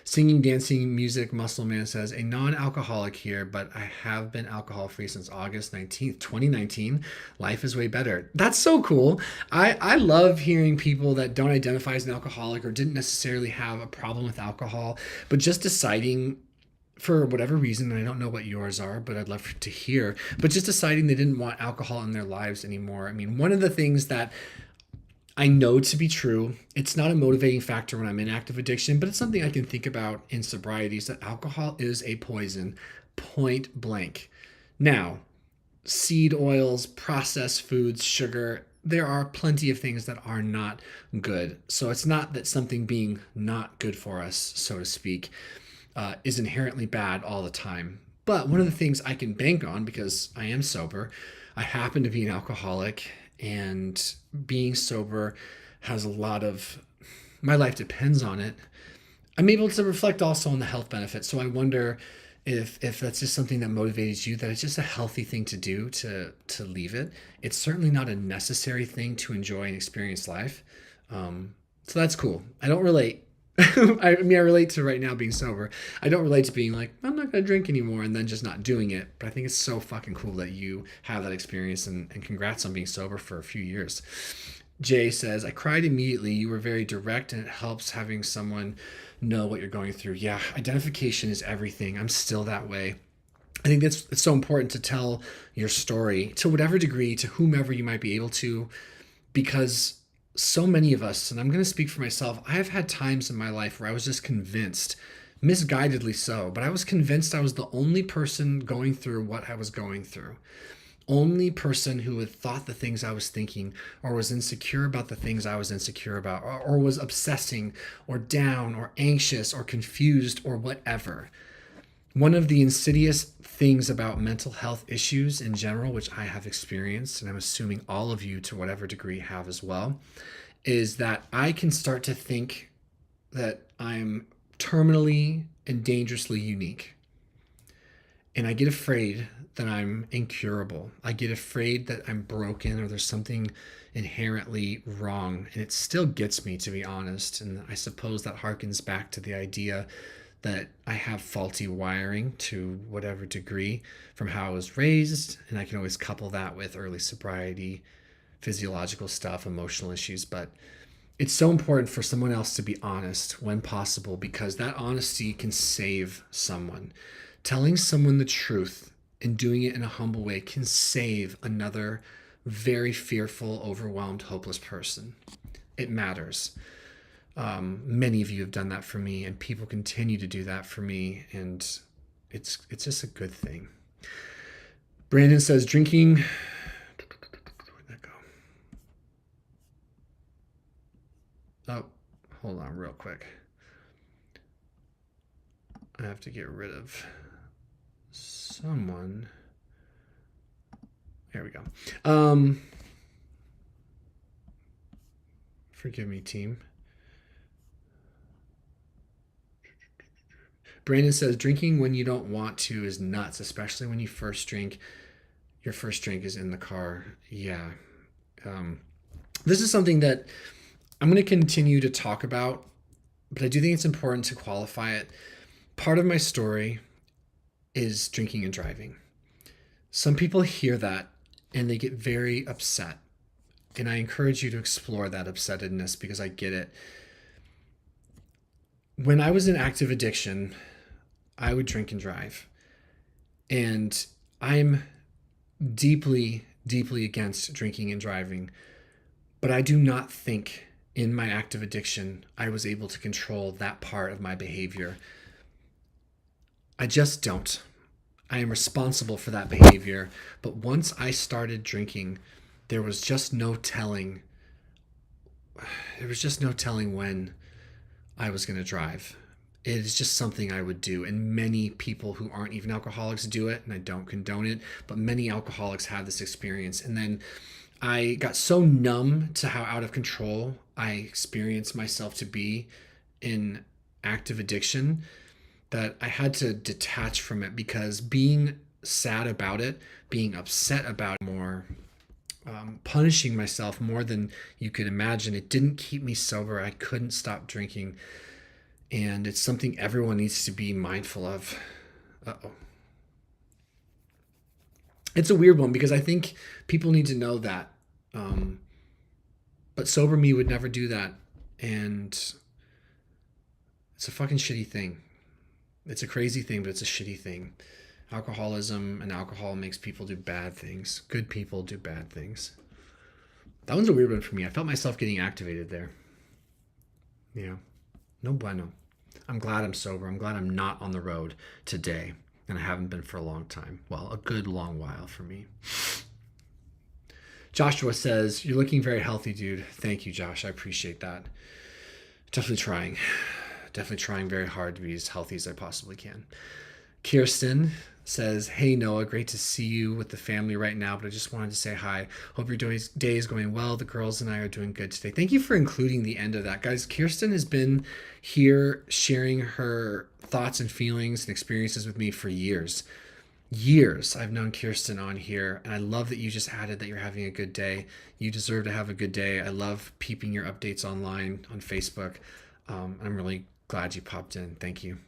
Singing, dancing, music, Muscle Man says, a non-alcoholic here, but I have been alcohol-free since August 19th, 2019. Life is way better. That's so cool. I love hearing people that don't identify as an alcoholic or didn't necessarily have a problem with alcohol, but just deciding for whatever reason, and I don't know what yours are, but I'd love to hear, but just deciding they didn't want alcohol in their lives anymore. I mean, one of the things that I know to be true, it's not a motivating factor when I'm in active addiction, but it's something I can think about in sobriety, is that alcohol is a poison, point blank. Now, seed oils, processed foods, sugar, there are plenty of things that are not good. So it's not that something being not good for us, so to speak, is inherently bad all the time. But one of the things I can bank on, because I am sober, I happen to be an alcoholic, and being sober has a lot of, my life depends on it. I'm able to reflect also on the health benefits. So I wonder if that's just something that motivates you, that it's just a healthy thing to do to leave it. It's certainly not a necessary thing to enjoy and experience life. So that's cool. I don't relate. I mean, I relate to right now being sober. I don't relate to being like, I'm not going to drink anymore and then just not doing it. But I think it's so fucking cool that you have that experience, and congrats on being sober for a few years. Jay says, I cried immediately. You were very direct, and it helps having someone know what you're going through. Yeah, identification is everything. I'm still that way. I think it's so important to tell your story to whatever degree, to whomever you might be able to, because so many of us, and I'm going to speak for myself, I have had times in my life where I was just convinced, misguidedly so, but I was convinced I was the only person going through what I was going through. Only person who had thought the things I was thinking, or was insecure about the things I was insecure about, or was obsessing, or down, or anxious, or confused, or whatever. One of the insidious things about mental health issues in general, which I have experienced, and I'm assuming all of you to whatever degree have as well, is that I can start to think that I'm terminally and dangerously unique. And I get afraid that I'm incurable. I get afraid that I'm broken or there's something inherently wrong. And it still gets me, to be honest. And I suppose that harkens back to the idea that I have faulty wiring to whatever degree from how I was raised. And I can always couple that with early sobriety, physiological stuff, emotional issues. But it's so important for someone else to be honest when possible, because that honesty can save someone. Telling someone the truth and doing it in a humble way can save another very fearful, overwhelmed, hopeless person. It matters. Many of you have done that for me, and people continue to do that for me, and it's just a good thing. Brandon says, drinking. Where'd that go? Oh, Hold on real quick. I have to get rid of someone. There we go. Forgive me, team. Brandon says, drinking when you don't want to is nuts, especially when you first drink. Your first drink is in the car. Yeah. This is something that I'm going to continue to talk about, but I do think it's important to qualify it. Part of my story is drinking and driving. Some people hear that and they get very upset. And I encourage you to explore that upsettedness because I get it. When I was in active addiction, I would drink and drive. And I'm deeply, deeply against drinking and driving. But I do not think in my active addiction I was able to control that part of my behavior. I just don't. I am responsible for that behavior. But once I started drinking, there was just no telling. There was just no telling when I was going to drive. It is just something I would do. And many people who aren't even alcoholics do it, and I don't condone it, but many alcoholics have this experience. And then I got so numb to how out of control I experienced myself to be in active addiction that I had to detach from it, because being sad about it, being upset about it more, punishing myself more than you could imagine, it didn't keep me sober. I couldn't stop drinking. And it's something everyone needs to be mindful of. Uh-oh. It's a weird one because I think people need to know that. But sober me would never do that. And it's a fucking shitty thing. It's a crazy thing, but it's a shitty thing. Alcoholism and alcohol makes people do bad things. Good people do bad things. That one's a weird one for me. I felt myself getting activated there. Yeah. No bueno. I'm glad I'm sober. I'm glad I'm not on the road today. And I haven't been for a long time. Well, a good long while for me. Joshua says, you're looking very healthy, dude. Thank you, Josh. I appreciate that. Definitely trying. Definitely trying very hard to be as healthy as I possibly can. Kirsten says, hey, Noah, great to see you with the family right now, but I just wanted to say hi. Hope your day is going well. The girls and I are doing good today. Thank you for including the end of that. Guys, Kirsten has been here sharing her thoughts and feelings and experiences with me for years. Years I've known Kirsten on here, and I love that you just added that you're having a good day. You deserve to have a good day. I love peeping your updates online on Facebook. I'm really glad you popped in. Thank you.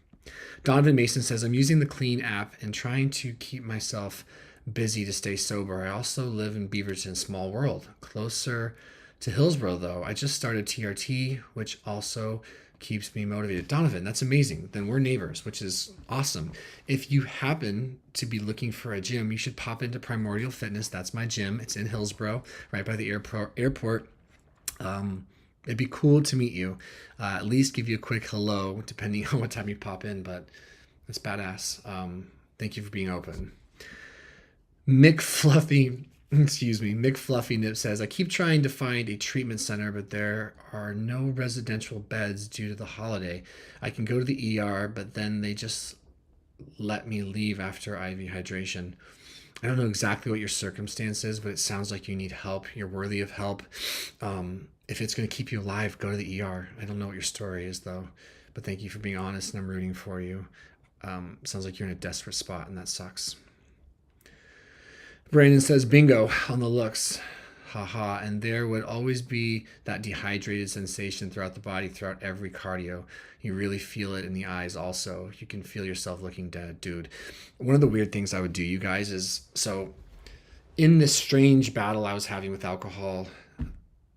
Donovan Mason says, I'm using the Clean app and trying to keep myself busy to stay sober. I also live in Beaverton, small world, closer to Hillsborough though. I just started TRT, which also keeps me motivated. Donovan, that's amazing. Then we're neighbors, which is awesome. If you happen to be looking for a gym, you should pop into Primordial Fitness. That's my gym. It's in Hillsborough, right by the airport. It'd be cool to meet you. At least give you a quick hello, depending on what time you pop in, but it's badass. Thank you for being open. Mick Fluffy Nip says, I keep trying to find a treatment center, but there are no residential beds due to the holiday. I can go to the ER, but then they just let me leave after IV hydration. I don't know exactly what your circumstance is, but it sounds like you need help. You're worthy of help. If it's going to keep you alive, go to the ER. I don't know what your story is, though. But thank you for being honest, and I'm rooting for you. Sounds like you're in a desperate spot, and that sucks. Brandon says, bingo on the looks. Haha. And there would always be that dehydrated sensation throughout the body, throughout every cardio. You really feel it in the eyes also. You can feel yourself looking dead, dude. One of the weird things I would do, you guys, is so in this strange battle I was having with alcohol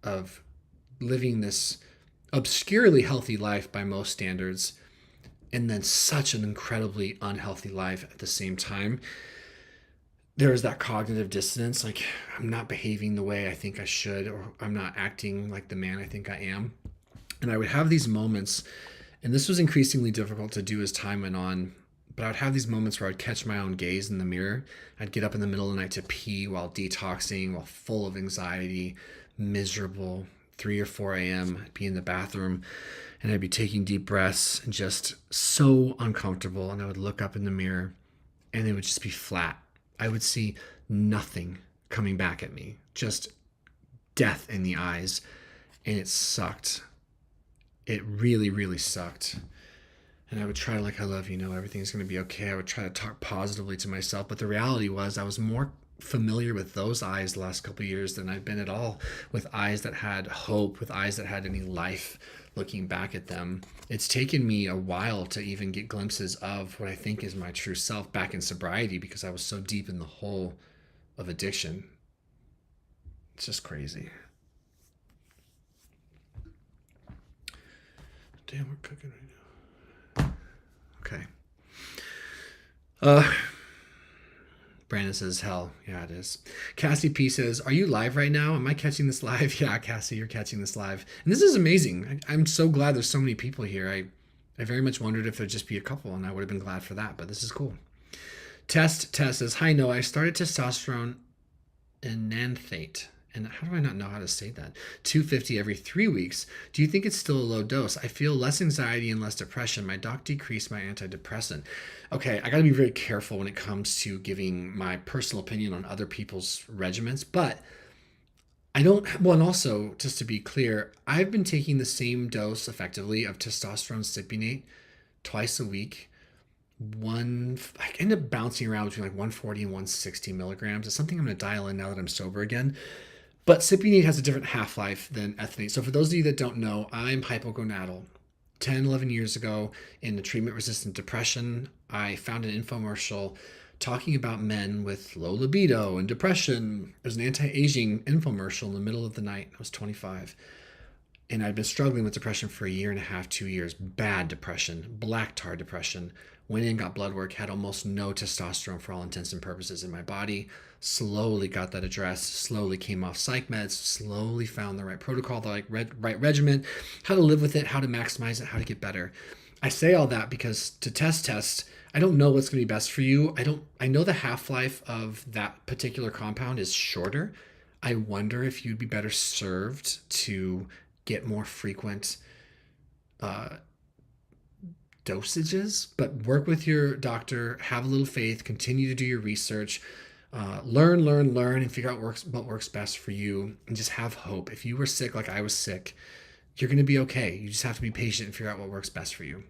of living this obscurely healthy life by most standards, and then such an incredibly unhealthy life at the same time, there's that cognitive dissonance, like I'm not behaving the way I think I should, or I'm not acting like the man I think I am. And I would have these moments, and this was increasingly difficult to do as time went on, but I would have these moments where I'd catch my own gaze in the mirror. I'd get up in the middle of the night to pee while detoxing, while full of anxiety, miserable, 3 or 4 a.m. I'd be in the bathroom and I'd be taking deep breaths and just so uncomfortable. And I would look up in the mirror and it would just be flat. I would see nothing coming back at me, just death in the eyes. And it sucked. It really, really sucked. And I would try to, like, I love you, everything's going to be okay. I would try to talk positively to myself. But the reality was I was more familiar with those eyes the last couple of years than I've been at all with eyes that had hope, with eyes that had any life looking back at them. It's taken me a while to even get glimpses of what I think is my true self back in sobriety because I was so deep in the hole of addiction. It's just crazy. Damn, we're cooking right now. Okay. Brandon says, hell, yeah, it is. Cassie P says, are you live right now? Am I catching this live? Yeah, Cassie, you're catching this live. And this is amazing. I'm so glad there's so many people here. I very much wondered if there'd just be a couple, and I would have been glad for that, but this is cool. Test says, hi, Noah, I started testosterone enanthate. And how do I not know how to say that? 250 every 3 weeks. Do you think it's still a low dose? I feel less anxiety and less depression. My doc decreased my antidepressant. Okay, I got to be very careful when it comes to giving my personal opinion on other people's regimens, but I don't, well, and also, just to be clear, I've been taking the same dose effectively of testosterone cypionate twice a week. I end up bouncing around between like 140 and 160 milligrams. It's something I'm going to dial in now that I'm sober again. But cypionate has a different half-life than ethynate. So for those of you that don't know, I'm hypogonadal. 10, 11 years ago in the treatment-resistant depression, I found an infomercial talking about men with low libido and depression. It was an anti-aging infomercial in the middle of the night. I was 25. And I'd been struggling with depression for 1.5 years, 2 years. Bad depression, black tar depression. Went in, got blood work, had almost no testosterone for all intents and purposes in my body. Slowly got that addressed, slowly came off psych meds, slowly found the right protocol, the right regimen, how to live with it, how to maximize it, how to get better. I say all that because to test, I don't know what's going to be best for you. I know the half-life of that particular compound is shorter. I wonder if you'd be better served to get more frequent dosages, but work with your doctor, have a little faith, continue to do your research, learn, and figure out what works best for you, and just have hope. If you were sick like I was sick, you're going to be okay. You just have to be patient and figure out what works best for you.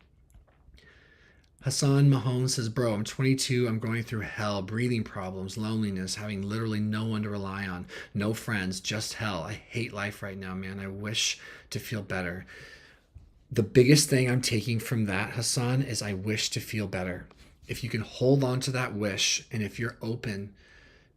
Hassan Mahone says, bro, I'm 22. I'm going through hell, breathing problems, loneliness, having literally no one to rely on, no friends, just hell. I hate life right now, man. I wish to feel better. The biggest thing I'm taking from that, Hassan, is I wish to feel better. If you can hold on to that wish, and if you're open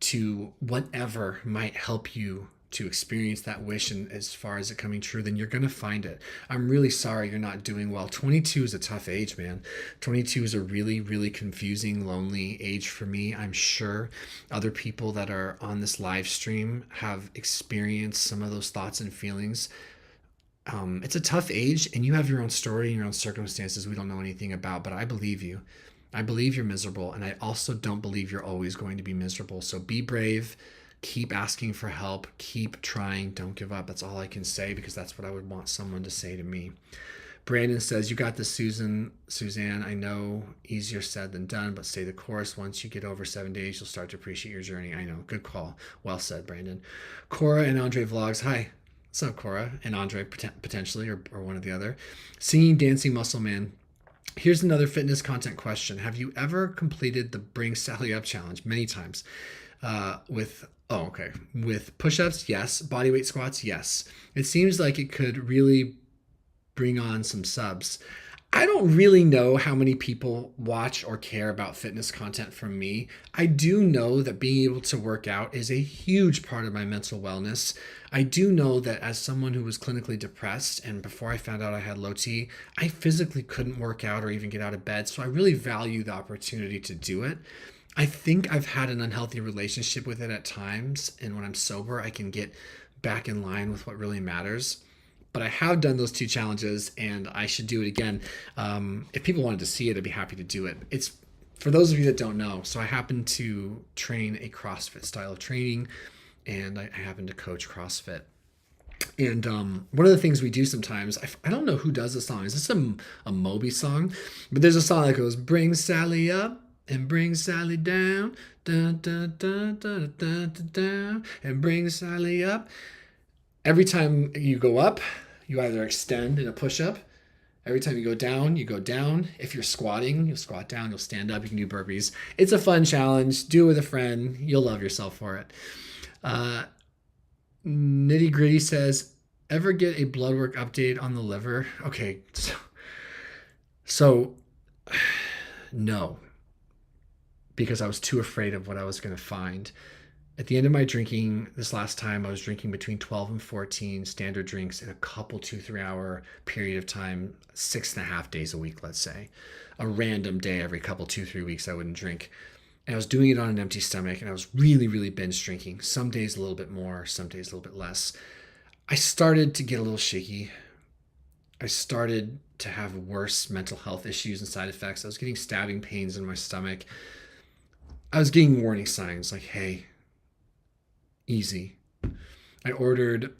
to whatever might help you to experience that wish and as far as it coming true, then you're going to find it. I'm really sorry you're not doing well. 22 is a tough age, man. 22 is a really, really confusing, lonely age for me. I'm sure other people that are on this live stream have experienced some of those thoughts and feelings. It's a tough age, and you have your own story and your own circumstances we don't know anything about, but I believe you. I believe you're miserable, and I also don't believe you're always going to be miserable. So be brave. Keep asking for help. Keep trying. Don't give up. That's all I can say, because that's what I would want someone to say to me. Brandon says, you got this, Suzanne. I know easier said than done, but stay the course. Once you get over 7 days, you'll start to appreciate your journey. I know. Good call. Well said, Brandon. Cora and Andre Vlogs. Hi. What's up, Cora and Andre, potentially, or one or the other. Singing, dancing, muscle man. Here's another fitness content question. Have you ever completed the Bring Sally Up challenge? Many times. With push-ups, yes. Bodyweight squats, yes. It seems like it could really bring on some subs. I don't really know how many people watch or care about fitness content from me. I do know that being able to work out is a huge part of my mental wellness. I do know that as someone who was clinically depressed, and before I found out I had low T, I physically couldn't work out or even get out of bed. So I really value the opportunity to do it. I think I've had an unhealthy relationship with it at times, and when I'm sober, I can get back in line with what really matters. But I have done those 2 challenges, and I should do it again. If people wanted to see it, I'd be happy to do it. It's for those of you that don't know. So I happen to train a CrossFit style of training, and I happen to coach CrossFit. And one of the things we do sometimes, I don't know who does the song. Is this a Moby song? But there's a song that goes, bring Sally up and bring Sally down, dun, dun, dun, dun, dun, dun, dun, and bring Sally up. Every time you go up, you either extend in a push-up. Every time you go down, you go down. If you're squatting, you'll squat down, you'll stand up, you can do burpees. It's a fun challenge. Do it with a friend. You'll love yourself for it. Nitty Gritty says, ever get a blood work update on the liver? Okay, so no, because I was too afraid of what I was going to find. At the end of my drinking, this last time, I was drinking between 12 and 14 standard drinks in a couple 2-3 hour period of time, 6.5 days a week, let's say. A random day every couple 2-3 weeks I wouldn't drink. And I was doing it on an empty stomach, and I was really, really binge drinking. Some days a little bit more, some days a little bit less. I started to get a little shaky. I started to have worse mental health issues and side effects. I was getting stabbing pains in my stomach. I was getting warning signs like, hey, easy. I ordered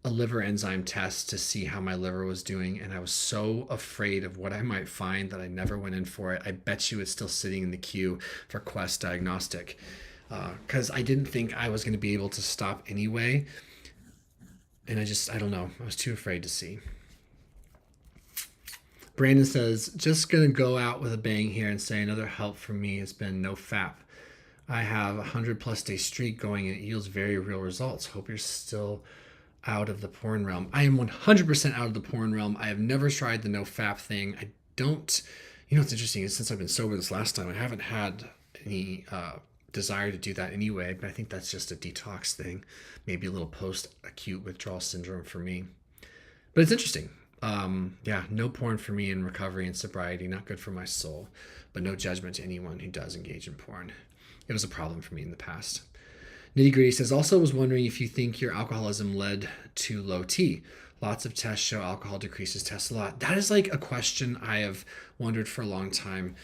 a liver enzyme test to see how my liver was doing, and I was so afraid of what I might find that I never went in for it. I bet you it's still sitting in the queue for Quest Diagnostic, because I didn't think I was going to be able to stop anyway, and I don't know. I was too afraid to see. Brandon says, just going to go out with a bang here and say another help from me has been no FAP. I have a 100+ day streak going and it yields very real results. Hope you're still out of the porn realm. I am 100% out of the porn realm. I have never tried the no FAP thing. I don't, what's interesting is since I've been sober this last time, I haven't had any desire to do that anyway, but I think that's just a detox thing. Maybe a little post-acute withdrawal syndrome for me. But it's interesting. No porn for me in recovery and sobriety. Not good for my soul, but no judgment to anyone who does engage in porn. It was a problem for me in the past. Nitty Gritty says, also was wondering if you think your alcoholism led to low T. Lots of tests show alcohol decreases tests a lot. That is like a question I have wondered for a long time.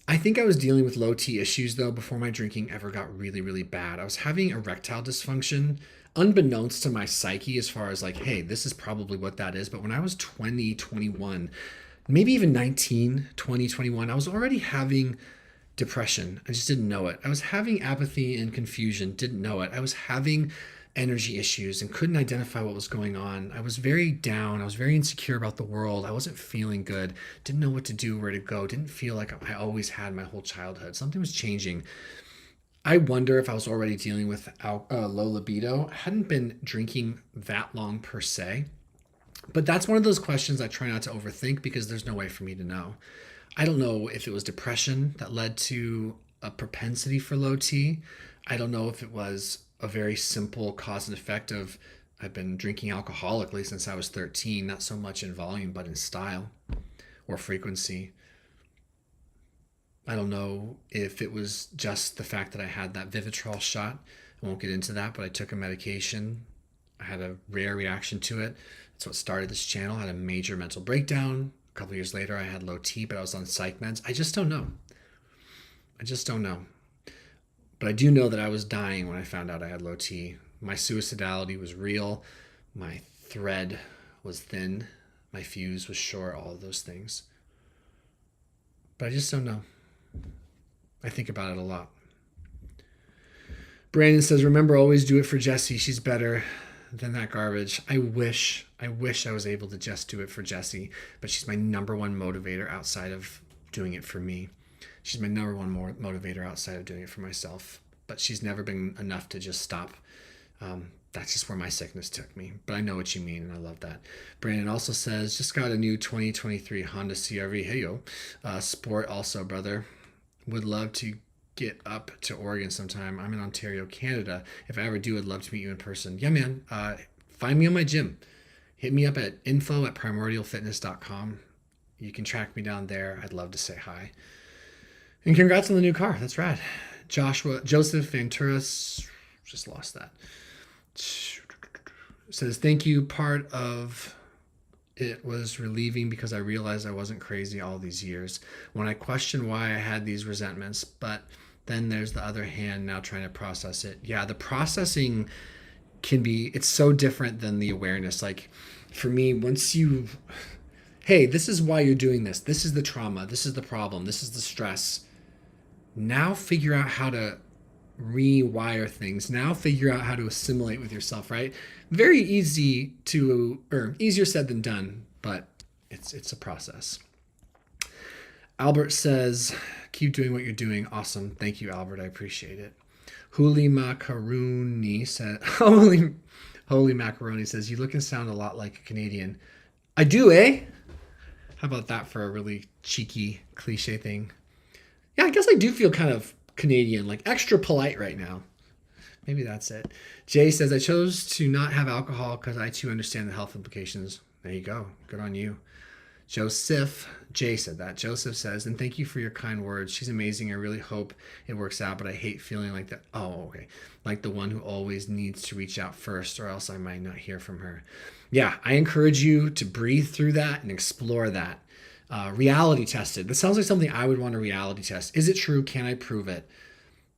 I think I was dealing with low T issues though before my drinking ever got really, really bad. I was having erectile dysfunction, unbeknownst to my psyche as far as like, hey, this is probably what that is. But when I was 20, 21, maybe even 19, 20, 21, I was already having depression. I just didn't know it. I was having apathy and confusion, didn't know it. I was having energy issues and couldn't identify what was going on. I was very down. I was very insecure about the world. I wasn't feeling good. Didn't know what to do, where to go. Didn't feel like I always had my whole childhood. Something was changing. I wonder if I was already dealing with low libido. I hadn't been drinking that long per se, but that's one of those questions I try not to overthink because there's no way for me to know. I don't know if it was depression that led to a propensity for low T. I don't know if it was a very simple cause and effect of I've been drinking alcoholically since I was 13, not so much in volume, but in style or frequency. I don't know if it was just the fact that I had that VIVITROL shot. I won't get into that, but I took a medication. I had a rare reaction to it. That's what started this channel. I had a major mental breakdown. A couple years later, I had low T, but I was on psych meds. I just don't know. But I do know that I was dying when I found out I had low T. My suicidality was real. My thread was thin. My fuse was short, all of those things. But I just don't know. I think about it a lot. Brandon says, remember, always do it for Jessie. She's better than that garbage. I wish I was able to just do it for Jessie, but she's my number one motivator outside of doing it for me. She's my number one motivator outside of doing it for myself, but she's never been enough to just stop. That's just where my sickness took me, but I know what you mean, and I love that. Brandon also says, just got a new 2023 Honda CRV. Hey, yo. Sport also, brother. Would love to get up to Oregon sometime. I'm in Ontario, Canada. If I ever do, I'd love to meet you in person. Yeah, man. Find me on my gym. Hit me up at info@primordialfitness.com. You can track me down there. I'd love to say hi. And congrats on the new car. That's rad. Joseph Venturas, just lost that. Says, thank you. Part of it was relieving because I realized I wasn't crazy all these years. When I questioned why I had these resentments, but then there's the other hand now trying to process it. Yeah, the processing can be, it's so different than the awareness. Like for me, once you, hey, this is why you're doing this. This is the trauma. This is the problem. This is the stress. Now figure out how to rewire things. Now figure out how to assimilate with yourself, right? Very easy to, or easier said than done, but it's a process. Albert says, keep doing what you're doing. Awesome. Thank you, Albert. I appreciate it. Holy Macaroni said, Holy Macaroni says, you look and sound a lot like a Canadian. I do, eh? How about that for a really cheeky cliche thing? Yeah, I guess I do feel kind of Canadian, like extra polite right now. Maybe that's it. Jay says, I chose to not have alcohol because I too understand the health implications. There you go. Good on you. Jay said that. Joseph says, and thank you for your kind words. She's amazing. I really hope it works out, but I hate feeling like that. Oh, okay. Like the one who always needs to reach out first, or else I might not hear from her. Yeah, I encourage you to breathe through that and explore that. Reality tested. This sounds like something I would want to reality test. Is it true? Can I prove it?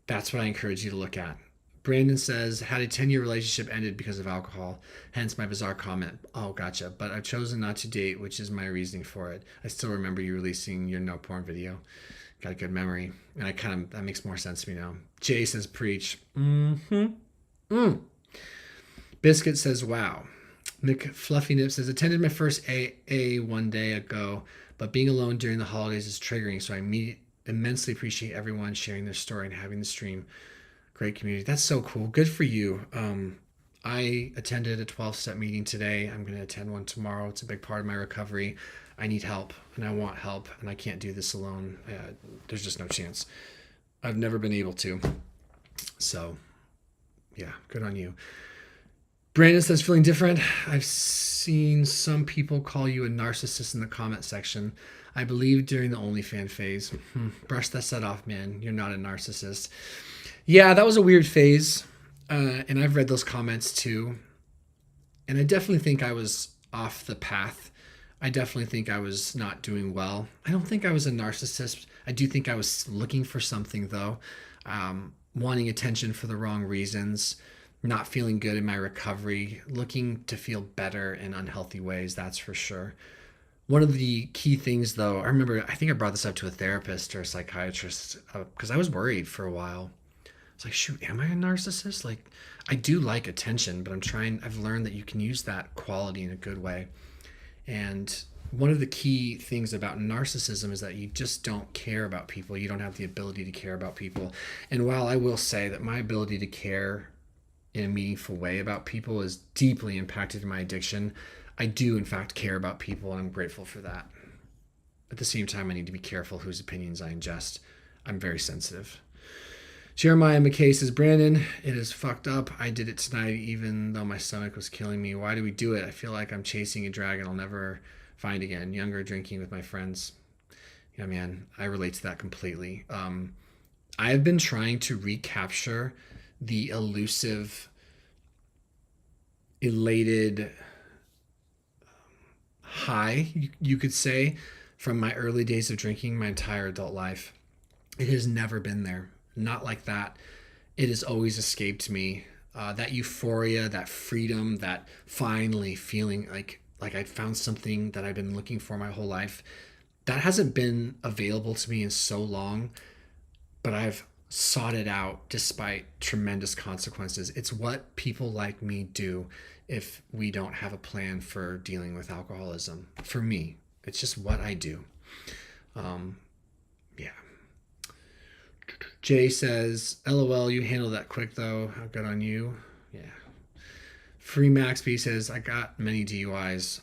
That's what I encourage you to look at. Brandon says, had a 10-year relationship ended because of alcohol, hence my bizarre comment. Oh, gotcha. But I've chosen not to date, which is my reasoning for it. I still remember you releasing your no porn video. Got a good memory. And that makes more sense to me now. Jay says, preach. Biscuit says, wow. McFluffynip says, attended my first AA one day ago, but being alone during the holidays is triggering, so I immensely appreciate everyone sharing their story and having the stream. Great community. That's so cool. Good for you. I attended a 12-step meeting today. I'm going to attend one tomorrow. It's a big part of my recovery. I need help and I want help and I can't do this alone. There's just no chance. I've never been able to. So yeah, good on you. Brandon says, feeling different. I've seen some people call you a narcissist in the comment section. I believe during the OnlyFans phase. Brush that set off, man. You're not a narcissist. Yeah, that was a weird phase. And I've read those comments too. And I definitely think I was off the path. I definitely think I was not doing well. I don't think I was a narcissist. I do think I was looking for something though. Wanting attention for the wrong reasons. Not feeling good in my recovery. Looking to feel better in unhealthy ways, that's for sure. One of the key things though, I think I brought this up to a therapist or a psychiatrist because I was worried for a while. It's like, shoot, am I a narcissist? Like, I do like attention, but I've learned that you can use that quality in a good way. And one of the key things about narcissism is that you just don't care about people. You don't have the ability to care about people. And while I will say that my ability to care in a meaningful way about people is deeply impacted in my addiction, I do in fact care about people and I'm grateful for that. At the same time, I need to be careful whose opinions I ingest. I'm very sensitive. Jeremiah McKay says, Brandon, it is fucked up. I did it tonight even though my stomach was killing me. Why do we do it? I feel like I'm chasing a dragon I'll never find again. Younger, drinking with my friends. Yeah, man, I relate to that completely. I have been trying to recapture the elusive, elated high, you could say, from my early days of drinking my entire adult life. It has never been there. Not like that. It has always escaped me. That euphoria, that freedom, that finally feeling like I'd found something that I've been looking for my whole life. That hasn't been available to me in so long, but I've sought it out despite tremendous consequences. It's what people like me do if we don't have a plan for dealing with alcoholism. For me, it's just what I do. Yeah. Jay says, LOL, you handled that quick though. How good on you. Yeah. Free Max B says, I got many DUIs.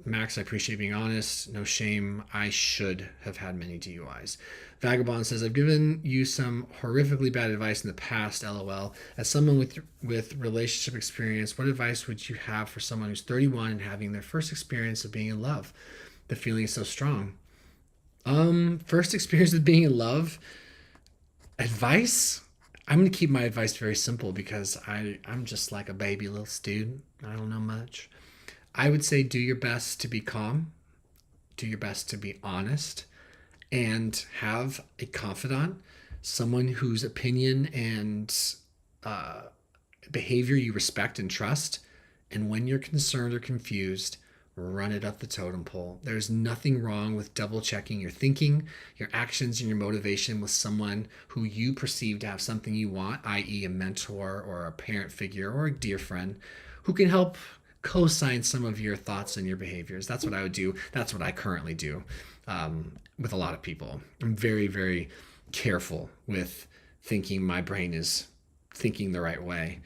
Max, I appreciate being honest. No shame. I should have had many DUIs. Vagabond says, I've given you some horrifically bad advice in the past, LOL. As someone with relationship experience, what advice would you have for someone who's 31 and having their first experience of being in love? The feeling is so strong. First experience of being in love? Advice? I'm going to keep my advice very simple because I'm just like a baby little student. I don't know much. I would say do your best to be calm, do your best to be honest, and have a confidant, someone whose opinion and behavior you respect and trust. And when you're concerned or confused, run it up the totem pole. There's nothing wrong with double checking your thinking, your actions, and your motivation with someone who you perceive to have something you want, i.e., a mentor or a parent figure or a dear friend who can help co-sign some of your thoughts and your behaviors. That's what I would do. That's what I currently do with a lot of people. I'm very, very careful with thinking my brain is thinking the right way.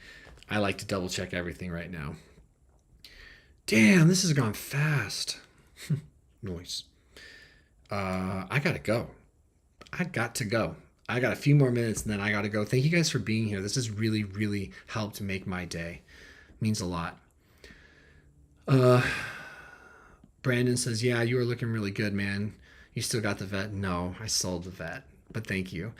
I like to double check everything right now. Damn, this has gone fast. Noise. I gotta go. I got to go. I got a few more minutes and then I gotta go. Thank you guys for being here. This has really, really helped make my day. It means a lot. Brandon says, yeah, you were looking really good, man. You still got the vet? No, I sold the vet, but thank you.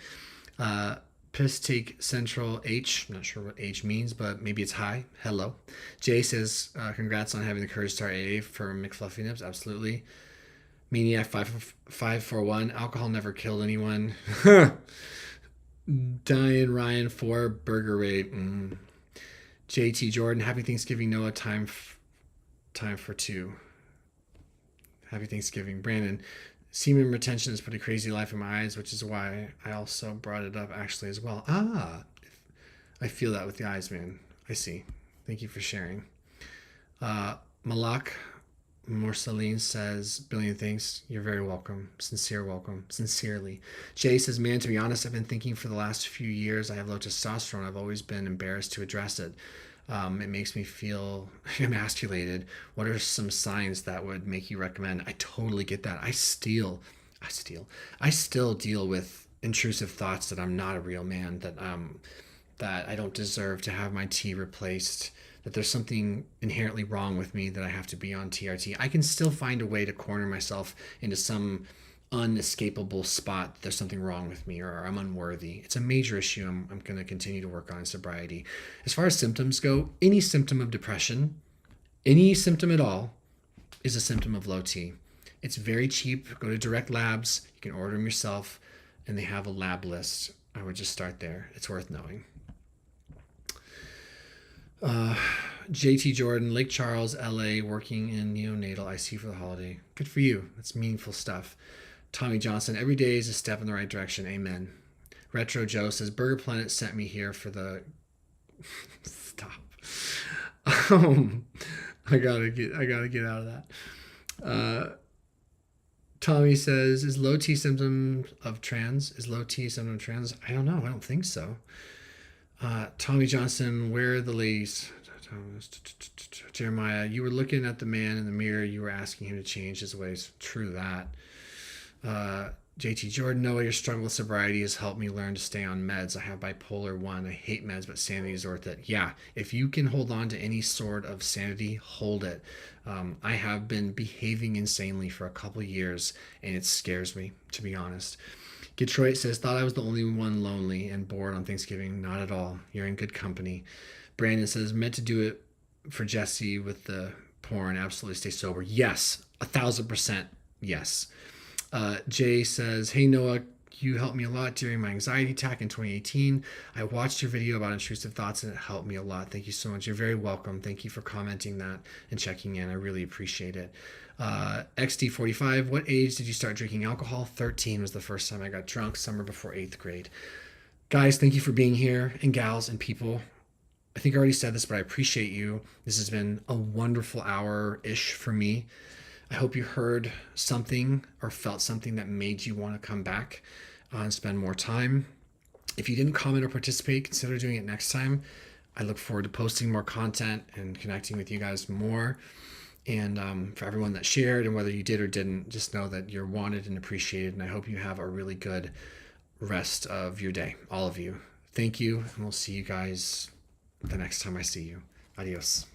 Piss Take Central H. I'm not sure what H means, but maybe it's hi. Hello. Jay says, congrats on having the courage to start AA for McFluffy Nips. Absolutely. Maniac 541. Alcohol never killed anyone. Diane Ryan 4. Burger rate. JT Jordan. Happy Thanksgiving, Noah. Time for 2. Happy Thanksgiving. Brandon. Semen retention has put a crazy life in my eyes, which is why I also brought it up actually as well. I feel that with the eyes, man. I see. Thank you for sharing. Malak Morsaline says, billion thanks. You're very welcome. Sincere welcome. Sincerely. Jay says, man, to be honest, I've been thinking for the last few years I have low testosterone. I've always been embarrassed to address it. It makes me feel emasculated. What are some signs that would make you recommend? I totally get that. I still deal with intrusive thoughts that I'm not a real man, that I don't deserve to have my T replaced, that there's something inherently wrong with me, that I have to be on TRT. I can still find a way to corner myself into some unescapable spot. There's something wrong with me, or I'm unworthy. It's a major issue I'm going to continue to work on in sobriety. As far as symptoms go, any symptom of depression, any symptom at all, is a symptom of low T. It's very cheap. Go to Direct Labs. You can order them yourself, and they have a lab list. I would just start there. It's worth knowing. JT Jordan, Lake Charles, LA, working in neonatal ICU for the holiday. Good for you. That's meaningful stuff. Tommy Johnson, every day is a step in the right direction. Amen. Retro Joe says, Burger Planet sent me here for the... Stop. I gotta get out of that. Tommy says, is low T symptom of trans? I don't know. I don't think so. Tommy Johnson, where are the ladies? Jeremiah, you were looking at the man in the mirror. You were asking him to change his ways. True that. JT Jordan, Noah, your struggle with sobriety has helped me learn to stay on meds. I have bipolar 1. I hate meds, but sanity is worth it. Yeah, if you can hold on to any sort of sanity, hold it. I have been behaving insanely for a couple years, and it scares me, to be honest. Detroit says, thought I was the only one lonely and bored on Thanksgiving. Not at all. You're in good company. Brandon says, meant to do it for Jesse with the porn. Absolutely stay sober. Yes, 1,000% yes. Jay says, hey, Noah, you helped me a lot during my anxiety attack in 2018. I watched your video about intrusive thoughts and it helped me a lot. Thank you so much. You're very welcome. Thank you for commenting that and checking in. I really appreciate it. XD45, what age did you start drinking alcohol? 13 was the first time I got drunk, summer before 8th grade. Guys, thank you for being here, and gals and people. I think I already said this, but I appreciate you. This has been a wonderful hour-ish for me. I hope you heard something or felt something that made you want to come back and spend more time. If you didn't comment or participate, consider doing it next time. I look forward to posting more content and connecting with you guys more. And for everyone that shared, and whether you did or didn't, just know that you're wanted and appreciated. And I hope you have a really good rest of your day, all of you. Thank you, and we'll see you guys the next time I see you. Adios.